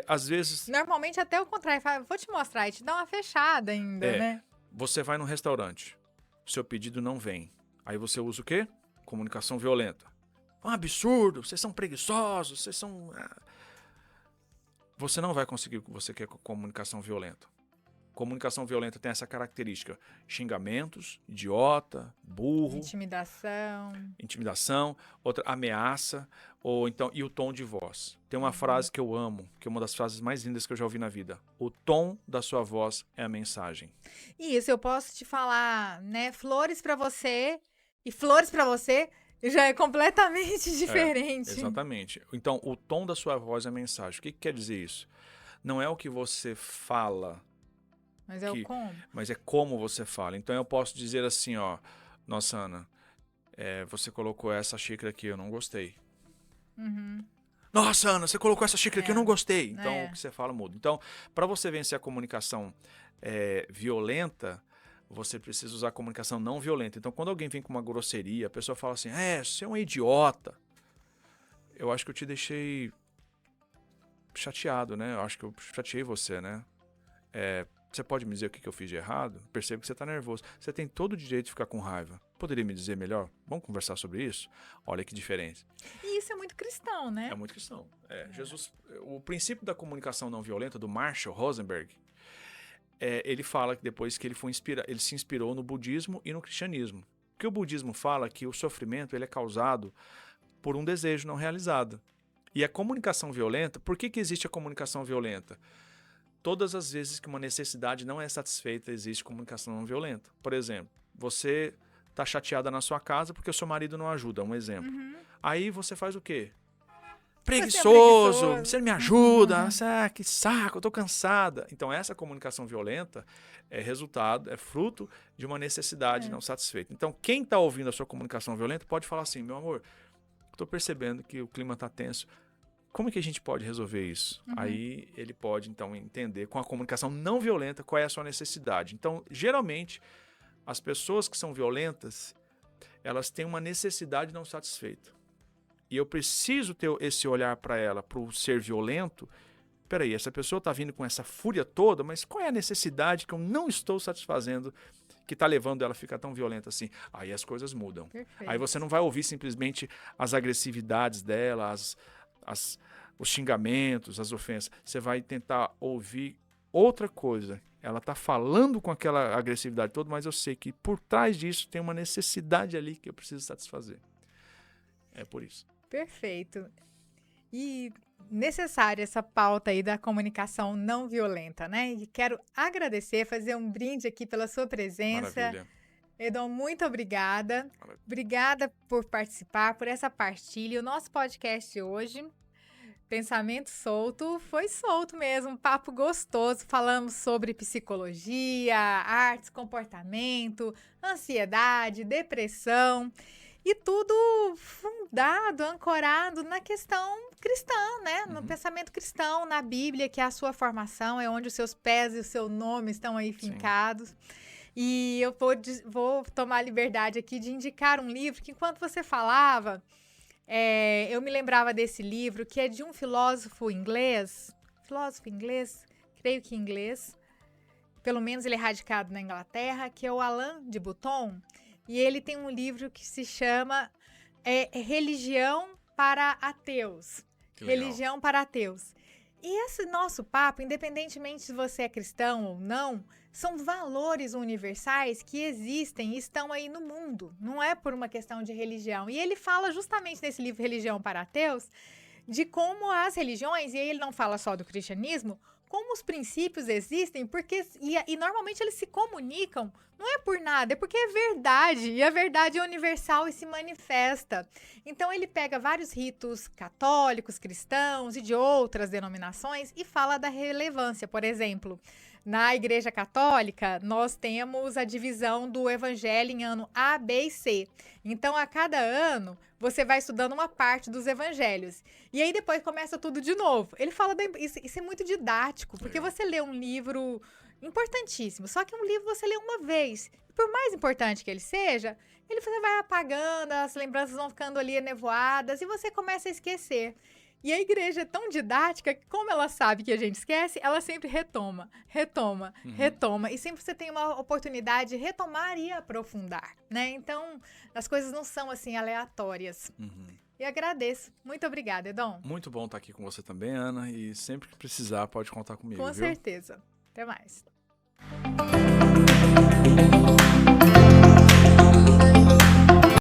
às vezes... Normalmente até o contrário, fala, vou te mostrar e te dá uma fechada ainda, né? Você vai num restaurante, seu pedido não vem. Aí você usa o quê? Comunicação violenta. É um absurdo, vocês são preguiçosos, vocês são... Você não vai conseguir o que você quer com comunicação violenta. Comunicação violenta tem essa característica. Xingamentos, idiota, burro. Intimidação, outra ameaça, ou então, e o tom de voz. Tem uma frase que eu amo, que é uma das frases mais lindas que eu já ouvi na vida. O tom da sua voz é a mensagem. Isso, eu posso te falar, né? Flores pra você e flores pra você já é completamente diferente. Exatamente. Então, o tom da sua voz é a mensagem. O que quer dizer isso? Não é o que você fala, mas é o como. Mas é como você fala. Então eu posso dizer assim, nossa, Ana, você colocou essa xícara aqui, eu não gostei. Nossa, Ana, você colocou essa xícara aqui, eu não gostei. Então o que você fala muda. Então, para você vencer a comunicação violenta, você precisa usar a comunicação não violenta. Então, quando alguém vem com uma grosseria, a pessoa fala assim, você é um idiota. Eu acho que eu te deixei chateado, né? Eu acho que eu chateei você, né? Você pode me dizer o que eu fiz de errado? Percebo que você está nervoso. Você tem todo o direito de ficar com raiva. Poderia me dizer melhor? Vamos conversar sobre isso? Olha que diferença. E isso é muito cristão, né? É muito cristão. Jesus, o princípio da comunicação não violenta, do Marshall Rosenberg, ele fala que depois que ele se inspirou no budismo e no cristianismo. Porque o budismo fala que o sofrimento ele é causado por um desejo não realizado. E a comunicação violenta, por que existe a comunicação violenta? Todas as vezes que uma necessidade não é satisfeita, existe comunicação não violenta. Por exemplo, você está chateada na sua casa porque o seu marido não ajuda, um exemplo. Aí você faz o quê? Preguiçoso, você não me ajuda, que saco, eu tô cansada. Então essa comunicação violenta é resultado, é fruto de uma necessidade não satisfeita. Então quem está ouvindo a sua comunicação violenta pode falar assim, meu amor, estou percebendo que o clima está tenso, como é que a gente pode resolver isso? Aí ele pode então entender com a comunicação não violenta qual é a sua necessidade. Então geralmente as pessoas que são violentas, elas têm uma necessidade não satisfeita. E eu preciso ter esse olhar para ela, para o ser violento. Peraí, essa pessoa está vindo com essa fúria toda, mas qual é a necessidade que eu não estou satisfazendo que está levando ela a ficar tão violenta assim? Aí as coisas mudam. Perfeito. Aí você não vai ouvir simplesmente as agressividades dela, os xingamentos, as ofensas. Você vai tentar ouvir outra coisa. Ela está falando com aquela agressividade toda, mas eu sei que por trás disso tem uma necessidade ali que eu preciso satisfazer. É por isso. Perfeito. E necessária essa pauta aí da comunicação não violenta, né? E quero agradecer, fazer um brinde aqui pela sua presença. Maravilha. Edom, muito obrigada. Maravilha. Obrigada por participar, por essa partilha. O nosso podcast hoje, Pensamento Solto, foi solto mesmo, um papo gostoso. Falamos sobre psicologia, artes, comportamento, ansiedade, depressão. E tudo fundado, ancorado na questão cristã, né? No pensamento cristão, na Bíblia, que é a sua formação, é onde os seus pés e o seu nome estão aí fincados. E eu vou tomar a liberdade aqui de indicar um livro que, enquanto você falava, eu me lembrava desse livro, que é de um filósofo inglês, creio que inglês, pelo menos ele é radicado na Inglaterra, que é o Alain de Botton. E ele tem um livro que se chama Religião para Ateus. Religião para Ateus. E esse nosso papo, independentemente se você é cristão ou não, são valores universais que existem e estão aí no mundo. Não é por uma questão de religião. E ele fala justamente nesse livro Religião para Ateus de como as religiões, e aí ele não fala só do cristianismo, como os princípios existem, porque e normalmente eles se comunicam, não é por nada, é porque é verdade, e a verdade é universal e se manifesta. Então ele pega vários ritos católicos, cristãos e de outras denominações e fala da relevância. Por exemplo, na Igreja Católica, nós temos a divisão do Evangelho em ano A, B e C. Então, a cada ano, você vai estudando uma parte dos Evangelhos. E aí, depois começa tudo de novo. Ele fala, isso é muito didático, porque você lê um livro importantíssimo, só que um livro você lê uma vez. E por mais importante que ele seja, você vai apagando, as lembranças vão ficando ali enevoadas e você começa a esquecer. E a igreja é tão didática que, como ela sabe que a gente esquece, ela sempre retoma. E sempre você tem uma oportunidade de retomar e aprofundar, né? Então, as coisas não são assim aleatórias. E agradeço. Muito obrigada, Edom. Muito bom estar aqui com você também, Ana. E sempre que precisar, pode contar comigo, Com viu? certeza. Até mais.